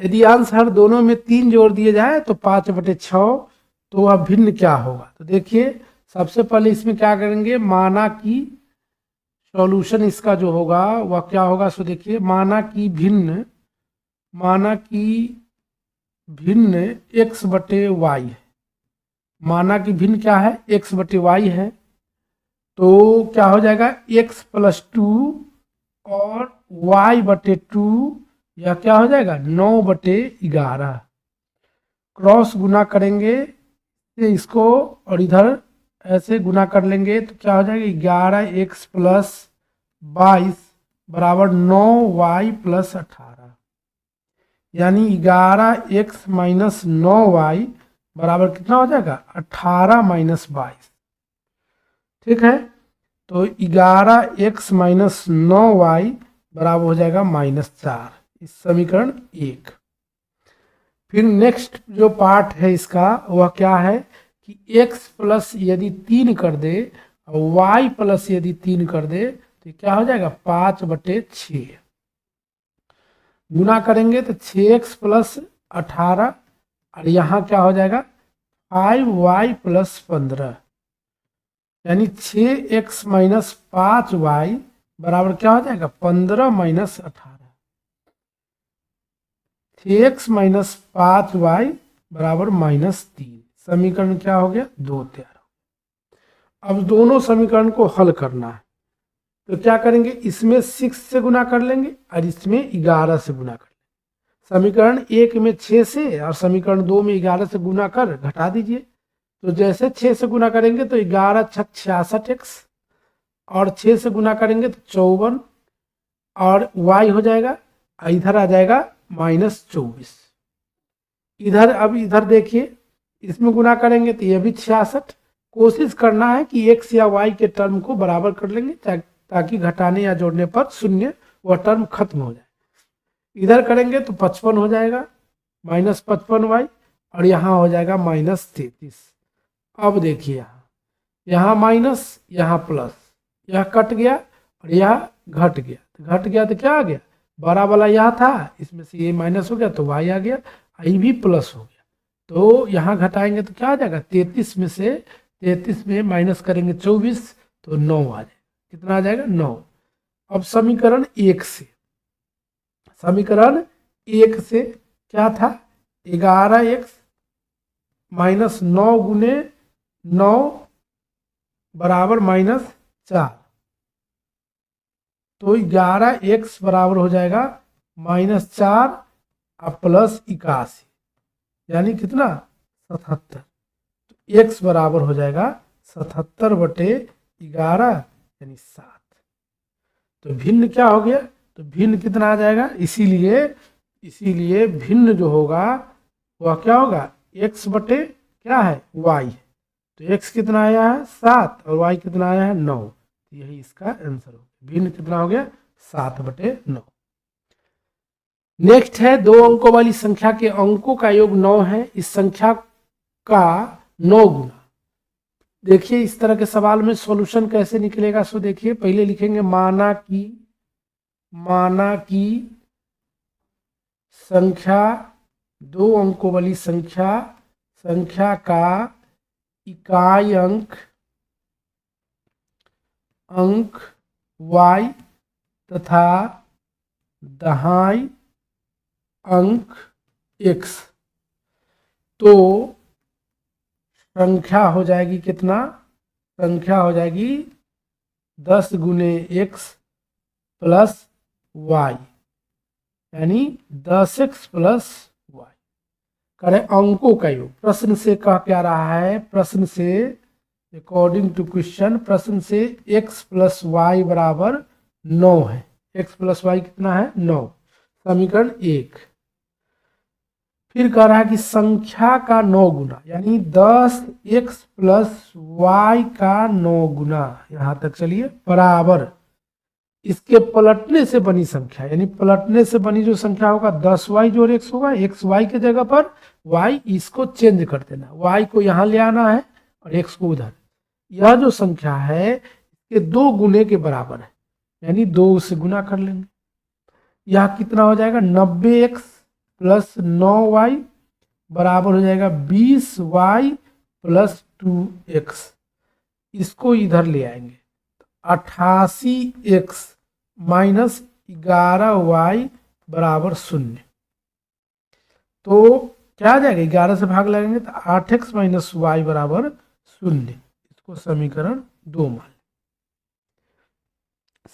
यदि अंश हर दोनों में 3 जोड़ दिए जाए तो 5/6, तो वह भिन्न क्या होगा। तो देखिए, सबसे पहले इसमें क्या करेंगे, माना कि सॉल्यूशन इसका जो होगा वह क्या होगा। सो देखिए, माना कि भिन्न x/y है, माना कि भिन्न क्या है, x/y है, तो क्या हो जाएगा, x + 2 और y/2, या क्या हो जाएगा 9/11। क्रॉस गुना करेंगे इसको और इधर ऐसे गुना कर लेंगे तो क्या हो जाएगा, 11x + 22 बराबर 9y + 18, यानी 11x - 9y बराबर कितना हो जाएगा, 18 - 22। ठीक है, तो 11x - 9y बराबर हो जाएगा -4, इस समीकरण 1। फिर नेक्स्ट जो पार्ट है इसका वह क्या है कि x प्लस यदि 3 कर दे और y प्लस यदि 3 कर दे तो क्या हो जाएगा, 5/6। गुना करेंगे तो 6x + 18 और यहाँ क्या हो जाएगा 5y + 15, यानी 6x - 5y बराबर क्या हो जाएगा, 15 - 18। 6x - 5y बराबर -3। समीकरण क्या हो गया, 2 तैयार। अब दोनों समीकरण को हल करना है, तो क्या करेंगे, इसमें 6 से गुना कर लेंगे और इसमें 11 से गुना कर लेंगे। समीकरण 1 में 6 से और समीकरण 2 में 11 से गुना कर घटा दीजिए। तो जैसे 6 से गुना करेंगे तो 11 × 6 = 66x, और 6 से गुना करेंगे तो 54 और y हो जाएगा, इधर आ जाएगा -24। इधर, अब इधर देखिए, इसमें गुना करेंगे तो यह भी 66। कोशिश करना है कि x या y के टर्म को बराबर कर लेंगे ताकि घटाने या जोड़ने पर शून्य वह टर्म खत्म हो जाए। इधर करेंगे तो 55 हो जाएगा, -55y, और यहाँ हो जाएगा -33। अब देखिए, यहाँ माइनस, यहाँ प्लस, यह कट गया और यह घट गया तो क्या आ गया, बड़ा वाला यहाँ था, इसमें से ये माइनस हो गया तो y आ गया, ये भी प्लस हो गया। तो यहाँ घटाएंगे तो क्या आ जाएगा, 33 में से 33 में माइनस करेंगे 24 तो 9 आ जाएगा। कितना आ जाएगा, 9। अब समीकरण 1 से, समीकरण 1 से क्या था, 11x माइनस 9 गुने 9 बराबर -4, तो 11x बराबर हो जाएगा -4 और प्लस 81, यानी कितना, 77। तो x बराबर हो जाएगा 77/11 यानी 7। तो भिन्न क्या हो गया, तो भिन्न कितना आ जाएगा, इसीलिए भिन्न जो होगा वह क्या होगा, x बटे क्या है, y। तो x कितना आया है 7 और y कितना आया है 9, तो यही इसका आंसर हो। भिन्न कितना हो गया, 7/9। नेक्स्ट है 2 अंकों वाली संख्या के अंकों का योग 9 है, इस संख्या का 9 गुना। देखिए इस तरह के सवाल में सॉल्यूशन कैसे निकलेगा, सो देखिए पहले लिखेंगे माना कि संख्या 2 अंकों वाली संख्या का इकाई अंक y तथा दहाई अंक x, तो संख्या हो जाएगी कितना, संख्या हो जाएगी 10 गुने x प्लस y, यानी 10x प्लस y। करें अंकों का योग। प्रश्न से कह क्या रहा है, प्रश्न से अकॉर्डिंग टू क्वेश्चन, प्रश्न से x प्लस वाई बराबर 9 है। x प्लस वाई कितना है, 9। समीकरण 1। फिर कह रहा है कि संख्या का 9 गुना, यानी 10x प्लस वाई का 9 गुना, यहाँ तक चलिए, बराबर इसके पलटने से बनी संख्या, यानी पलटने से बनी जो संख्या होगा 10y जोड़ x होगा, x y के जगह पर y, इसको चेंज कर देना, y को यहाँ ले आना है और x को उधर। यह जो संख्या है इसके 2 गुने के बराबर है, यानी 2 से गुना कर लेंगे। यह कितना हो जाएगा, 90x प्लस 9y बराबर हो जाएगा 20y प्लस 2x। इसको इधर ले आएंगे, 88x माइनस 11y बराबर 0। तो क्या आ जाएगा, 11 से भाग लगेंगे तो 8x माइनस y बराबर 0। इसको समीकरण 2 मान।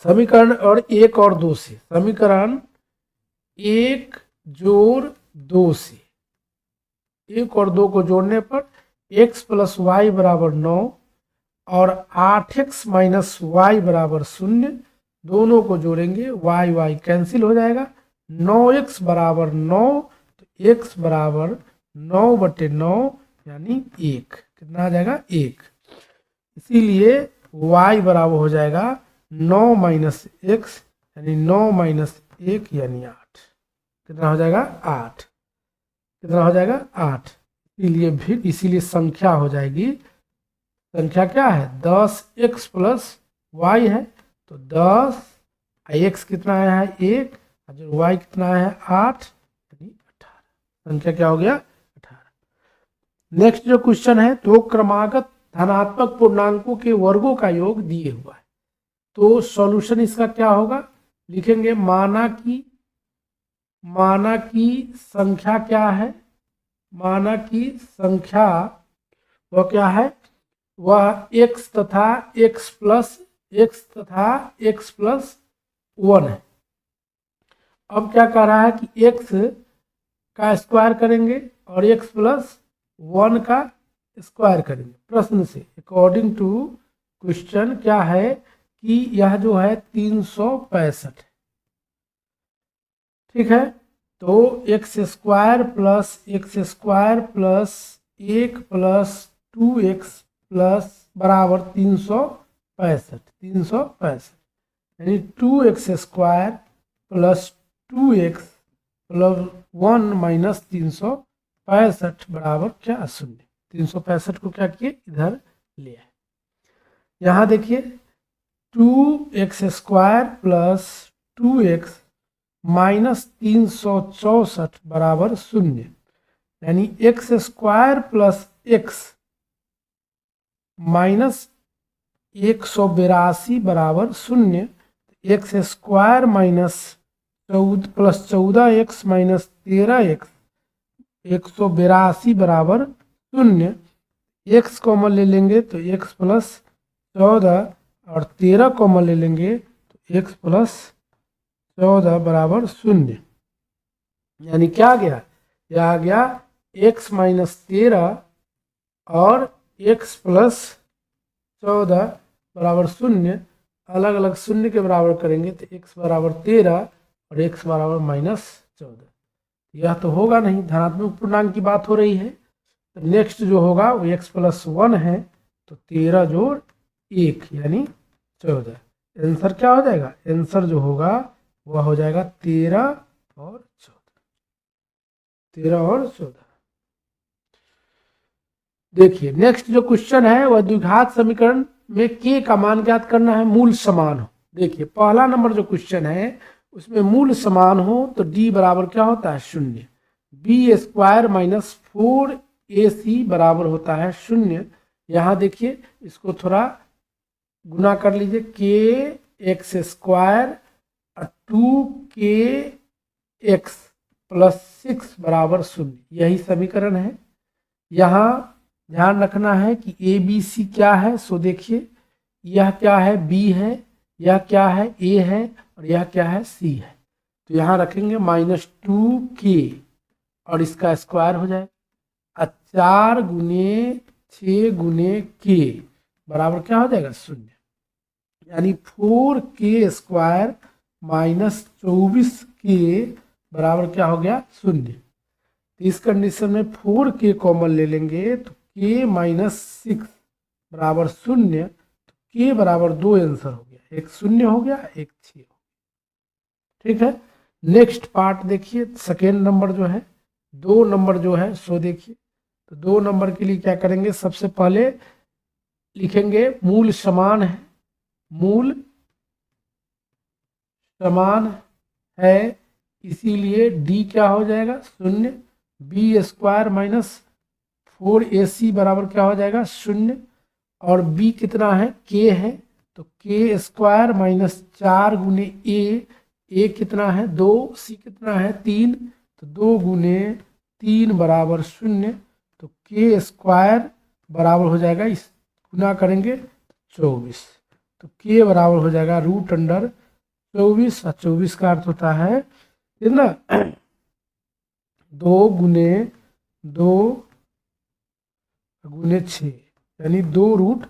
समीकरण और 1 और 2 से, समीकरण 1 जोड़ 2 से, 1 और 2 को जोड़ने पर x प्लस वाई बराबर 9 और 8x माइनस वाई बराबर 0, दोनों को जोड़ेंगे, y कैंसिल हो जाएगा, 9x बराबर 9, तो x बराबर 9/9 यानी 1। कितना आ जाएगा, 1। इसीलिए y बराबर हो जाएगा 9 माइनस x, यानी 9 माइनस 1 यानी 8। कितना हो जाएगा, 8। कितना हो जाएगा, 8। इसीलिए संख्या हो जाएगी, संख्या क्या है, 10x प्लस वाई है, तो 10, x कितना आया है 1, और y कितना आया है 8, यानी 18। संख्या क्या हो गया, 18। नेक्स्ट जो क्वेश्चन है, 2 क्रमागत धनात्मक पूर्णांकों के वर्गों का योग दिए हुआ है, तो सॉल्यूशन इसका क्या होगा, लिखेंगे माना की संख्या क्या है, माना की संख्या वह क्या है, वह x तथा x प्लस 1 है। अब क्या कह रहा है कि x का स्क्वायर करेंगे और x प्लस 1 का स्क्वायर करेंगे। प्रश्न से अकॉर्डिंग टू क्वेश्चन क्या है कि यह जो है 365 है, ठीक है। तो x square plus 1 plus 2x plus बराबर 365, यानी 2x square plus 2x plus 1 minus 365 बराबर क्या, 0। 365 को क्या किए, इधर ले आए। यहाँ देखिए 2x square plus 2x minus 364 बराबर 0, यानी x square plus x minus 182 बराबर 0। X square minus 14 plus 14x minus 13x 182 बराबर 0। x कॉमन ले लेंगे तो x प्लस 14 और 13 कॉमन ले लेंगे तो x प्लस 14 बराबर 0। यानी क्या आ गया, यह आ गया x माइनस 13 और x प्लस 14 बराबर 0। अलग अलग शून्य के बराबर करेंगे तो x बराबर 13 और x बराबर माइनस 14। यह तो होगा नहीं, धनात्मक पूर्णांक की बात हो रही है। तो नेक्स्ट जो होगा वो x प्लस 1 है, तो 13 जोड़ 1 यानी 14। आंसर क्या हो जाएगा, आंसर जो होगा वह हो जाएगा 13 और 14। 13 और 14। देखिए नेक्स्ट जो क्वेश्चन है वह द्विघात समीकरण में k का मान ज्ञात करना है, मूल समान हो। देखिए पहला नंबर जो क्वेश्चन है उसमें मूल समान हो तो d बराबर क्या होता है 0, बी स्क्वायर माइनस 4ac बराबर होता है 0। यहाँ देखिए इसको थोड़ा गुना कर लीजिए, के x square 2k x plus 6 बराबर 0, यही समीकरण है। यहाँ ध्यान रखना है कि ए बी सी क्या है, सो देखिए यह क्या है b है, यह क्या है a है और यह क्या है c है। तो यहाँ रखेंगे -2k और इसका स्क्वायर हो जाए 4 गुने 6 गुने k बराबर क्या हो जाएगा 0। यानी 4k स्क्वायर माइनस 24k बराबर क्या हो गया 0। तो इस कंडीशन में 4k कॉमन ले लेंगे तो k माइनस 6 बराबर 0। तो k बराबर 2 आंसर हो गया, एक 0 हो गया एक 6 हो गया। ठीक है, नेक्स्ट पार्ट देखिए, सेकेंड नंबर जो है 2 नंबर जो है सो देखिए। तो 2 नंबर के लिए क्या करेंगे, सबसे पहले लिखेंगे मूल समान है, मूल समान है इसीलिए d क्या हो जाएगा 0, बी स्क्वायर माइनस 4ac बराबर क्या हो जाएगा 0 और b कितना है k है तो k स्क्वायर माइनस 4 गुने a कितना है 2, c कितना है 3 तो 2 गुने 3 बराबर 0। तो k स्क्वायर बराबर हो जाएगा, इस गुना करेंगे 24, तो k बराबर हो जाएगा √24 और 24 का अर्थ होता है कितना 2 गुने 2 गुने 6 यानी 2√6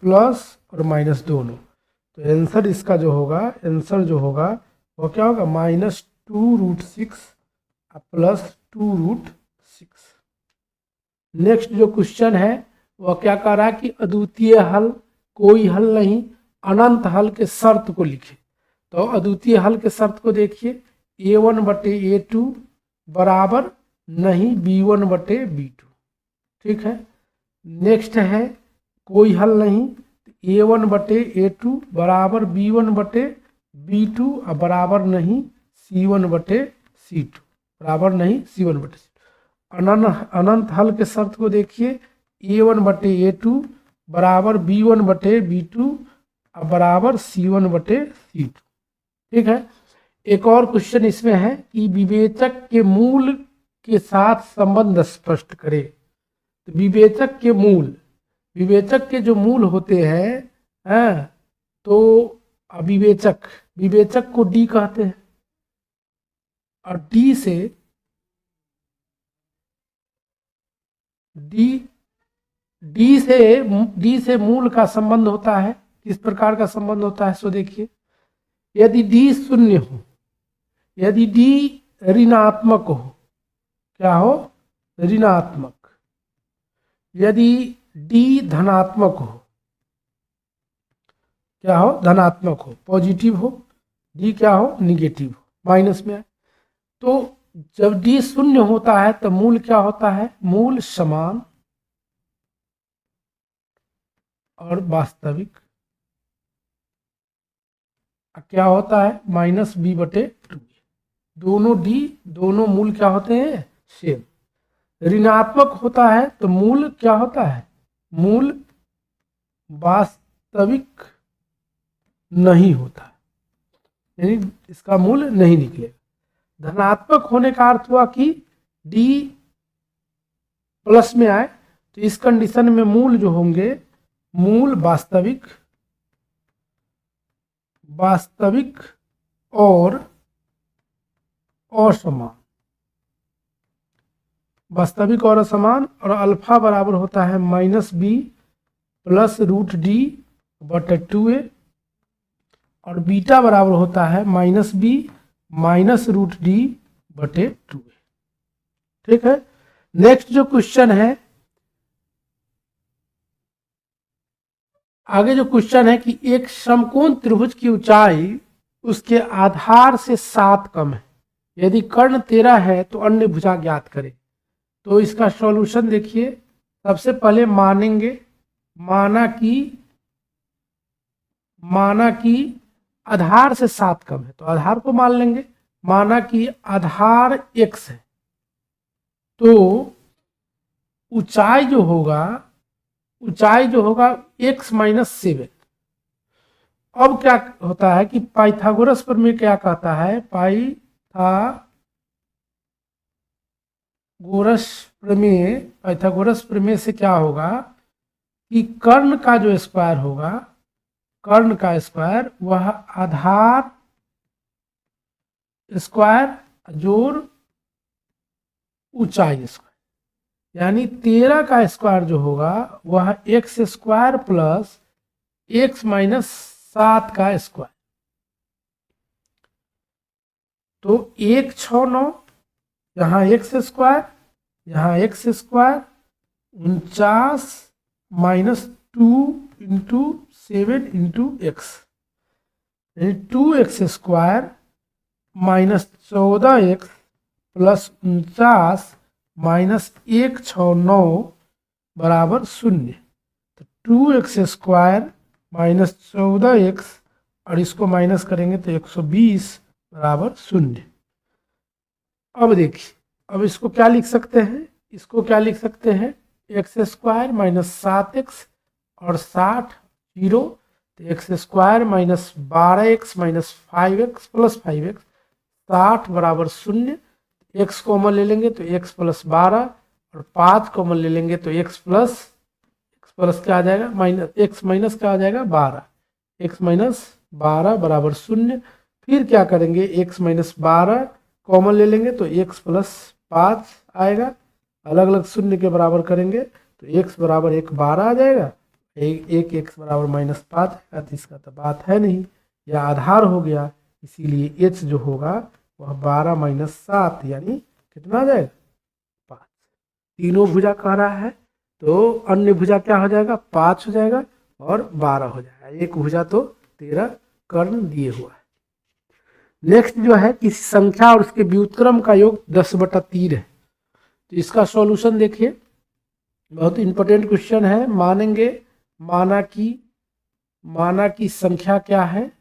प्लस और माइनस दोनों। तो आंसर इसका जो होगा, आंसर जो होगा वो क्या होगा -2√6 प्लस 2√6। नेक्स्ट जो क्वेश्चन है वह क्या कह रहा है कि अद्वितीय हल, कोई हल नहीं, अनंत हल के शर्त को लिखे। तो अद्वितीय हल के शर्त को देखिए, a1/a2 बराबर नहीं b1/b2। ठीक है, नेक्स्ट है कोई हल नहीं, a1/a2 बराबर b1/b2 और बराबर नहीं c1/c2, बराबर नहीं c1/c2। अनंत हल के शर्त को देखिए, a1/a2 बराबर b1/b2 और बराबर c1/c2। ठीक है, एक और क्वेश्चन इसमें है कि विवेचक के मूल के साथ संबंध स्पष्ट करें। तो विवेचक के मूल, विवेचक के जो मूल होते हैं तो विवेचक को डी कहते हैं और डी से मूल का संबंध होता है। किस प्रकार का संबंध होता है सो देखिए, यदि डी शून्य हो, यदि डी ऋणात्मक हो, क्या हो ऋणात्मक, यदि डी धनात्मक हो, क्या हो धनात्मक हो, पॉजिटिव हो, डी क्या हो निगेटिव हो, माइनस में आए। तो जब डी शून्य होता है तो मूल क्या होता है, मूल समान और वास्तविक क्या होता है -b/2। दोनों डी, दोनों मूल क्या होते हैं सेम। ऋणात्मक होता है तो मूल क्या होता है, मूल वास्तविक नहीं होता है, यानी इसका मूल नहीं निकलेगा। धनात्मक होने का अर्थ हुआ कि डी प्लस में आए, तो इस कंडीशन में मूल जो होंगे, मूल वास्तविक और असमान, वास्तविक और असमान, और अल्फा बराबर होता है -b प्लस √d/2a, और बीटा बराबर होता है -b माइनस √d/2a। ठीक है। नेक्स्ट जो क्वेश्चन है, आगे जो क्वेश्चन है कि एक समकोण त्रिभुज की ऊंचाई उसके आधार से 7 कम है, यदि कर्ण 13 है तो अन्य भुजा ज्ञात करें। तो इसका सॉल्यूशन देखिए, सबसे पहले मानेंगे, माना कि आधार से 7 कम है, तो आधार को मान लेंगे। माना कि आधार x है, तो ऊंचाई जो होगा x - 7। अब क्या होता है कि पाइथागोरस प्रमेय क्या कहता है, पाइथागोरस प्रमेय से क्या होगा कि कर्ण का जो स्क्वायर होगा, कर्ण का स्क्वायर वह आधार स्क्वायर जोड़ ऊंचाई स्क्वायर, यानी 13 का स्क्वायर जो होगा वह x² प्लस x - 7 का स्क्वायर। तो 169, यहाँ x², यहाँ x², 49 - 2 × 7 × x, यानी 2x² - 14x प्लस 49 माइनस 169 बराबर 0। तो 2x² माइनस 14x, और इसको माइनस करेंगे तो 120 बराबर 0। अब देखिए, अब इसको क्या लिख सकते हैं, इसको क्या लिख सकते हैं, x² माइनस 7x और 60 0, तो x² minus 12x minus 5x plus 5x, 60 बराबर 0। x कॉमन ले लेंगे तो x प्लस 12, और 5 कॉमन ले लेंगे तो x प्लस क्या आ जाएगा, x माइनस क्या आ जाएगा 12, x माइनस 12 बराबर 0। फिर क्या करेंगे, x माइनस 12 कॉमन ले लेंगे तो x प्लस 5 आएगा, अलग अलग शून्य के बराबर करेंगे तो x बराबर 1 12 आ जाएगा, एक x बराबर -5 आएगा। तो इसका तो बात है नहीं, यह आधार हो गया, इसीलिए h जो होगा वह 12 - 7 यानी कितना आ जाएगा 5। तीनों भुजा कह रहा है, तो अन्य भुजा क्या हो जाएगा 5 हो जाएगा और 12 हो जाएगा, एक भुजा तो 13 कर्ण दिए हुआ है। नेक्स्ट जो है, किसी संख्या और उसके व्युत्क्रम का योग 10/3 है। तो इसका सॉल्यूशन देखिए, बहुत इंपॉर्टेंट क्वेश्चन है। मानेंगे, माना कि संख्या क्या है,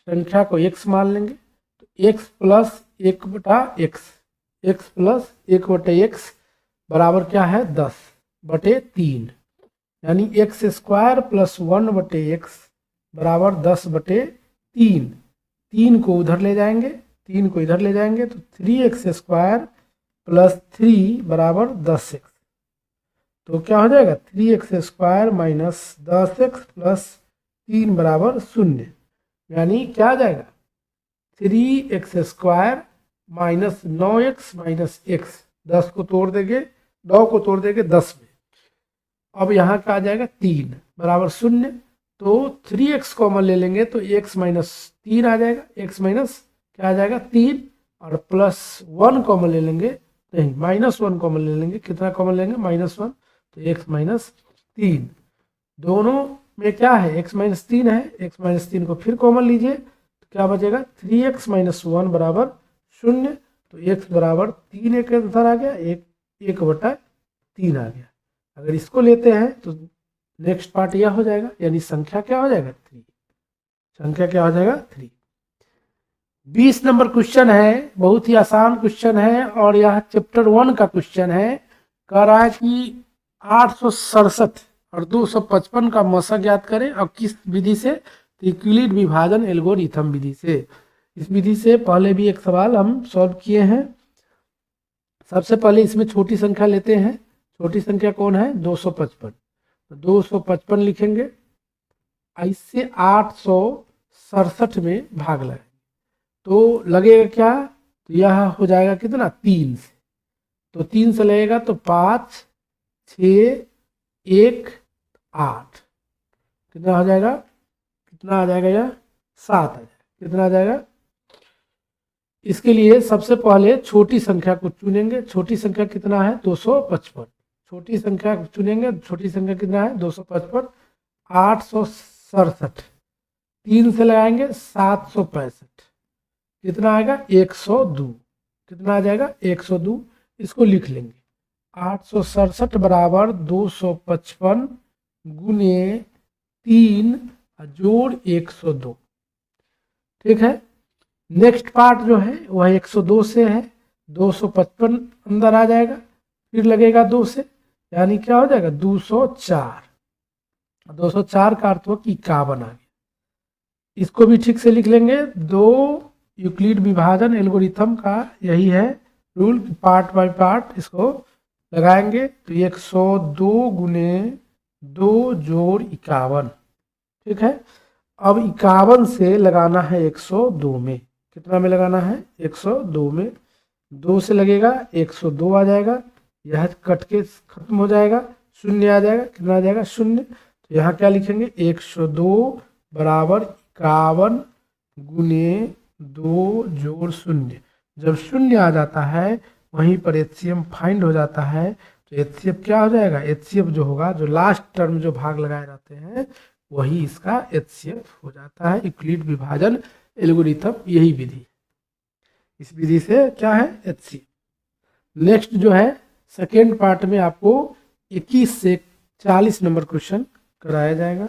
संख्या को x मान लेंगे, तो x plus 1/x, x plus 1/x बराबर क्या है 10/3, यानी x² प्लस 1/x बराबर 10/3। 3 को उधर ले जाएंगे, 3 को इधर ले जाएंगे तो 3x² प्लस 3 बराबर 10x। तो क्या हो जाएगा 3x² माइनस 10x प्लस 3 बराबर 0, यानी क्या आ जाएगा 3x² minus 9x minus x, 10 को तोड़ देंगे, 9 को तोड़ देंगे 10 में। अब यहाँ क्या आ जाएगा 3 बराबर 0, तो 3x कॉमन ले लेंगे तो x माइनस 3 आ जाएगा, x माइनस क्या आ जाएगा 3, और प्लस 1 कॉमन ले लेंगे, नहीं -1 कॉमन ले लेंगे, कितना कॉमन लेंगे -1, तो x माइनस 3। दोनों में क्या है x माइनस 3 है, x माइनस 3 को फिर कॉमन लीजिए तो क्या बचेगा 3x माइनस 1 बराबर 0। तो x बराबर 3 एक आंसर आ गया, 1/3 आ गया। अगर इसको लेते हैं तो नेक्स्ट पार्ट यह हो जाएगा, यानी संख्या क्या हो जाएगा 3, संख्या क्या हो जाएगा 3। 20 नंबर क्वेश्चन है, बहुत ही आसान क्वेश्चन है और यह चैप्टर 1 का क्वेश्चन है। कह रहा है कि 867 और 255 का मौसा ज्ञात करें और किस विधि से? यूक्लिड विभाजन एल्गोरिथम विधि से। इस विधि से पहले भी एक सवाल हम सॉल्व किए हैं। सबसे पहले इसमें छोटी संख्या लेते हैं। छोटी संख्या कौन है? 255। तो 255 लिखेंगे, इससे 867 में भाग लगाएंगे तो लगेगा क्या? तो यह हो जाएगा कितना? 3 से। तो 3 से लगेगा तो 5, 6, 1, 8 कितना हो जाएगा? कितना आ जाएगा? यह 7 आ जाएगा। कितना आ जाएगा? इसके लिए सबसे पहले छोटी संख्या को चुनेंगे। छोटी संख्या कितना है? 255। छोटी संख्या चुनेंगे। छोटी संख्या कितना है? 255। 867 3 से लगाएंगे 765 कितना आएगा? 102। कितना आ जाएगा? 102। इसको लिख लेंगे। 867 बराबर 255 गुने 3 जोड़ 102। ठीक है। नेक्स्ट पार्ट जो है वह 102 से है। 255 अंदर आ जाएगा, फिर लगेगा 2 से, यानी क्या हो जाएगा? 204। 204 का अर्थ हो कि 51 आ गया। इसको भी ठीक से लिख लेंगे। 2 यूक्लिड विभाजन एल्गोरिथम का यही है रूल, पार्ट बाय पार्ट इसको लगाएंगे। तो 102 गुने 2 जोड़ 51। ठीक है। अब 51 से लगाना है 102 में। कितना में लगाना है? 102 में। 2 से लगेगा 102 आ जाएगा, यह कट के खत्म हो जाएगा, 0 आ जाएगा। कितना आ जाएगा? 0। तो यहाँ क्या लिखेंगे? 102 बराबर 51 गुने 2 जोड़ 0। जब 0 आ जाता है वहीं पर एचसीएफ फाइंड हो जाता है। तो एचसीएफ क्या हो जाएगा? एचसीएफ जो होगा, जो लास्ट टर्म जो भाग लगाए जाते हैं वही इसका एचसीएफ हो जाता है। यूक्लिड विभाजन एल्गोरिथम यही विधि, इस विधि से क्या है? एचसीएफ। नेक्स्ट जो है सेकेंड पार्ट में आपको 21 से 40 नंबर क्वेश्चन कराया जाएगा।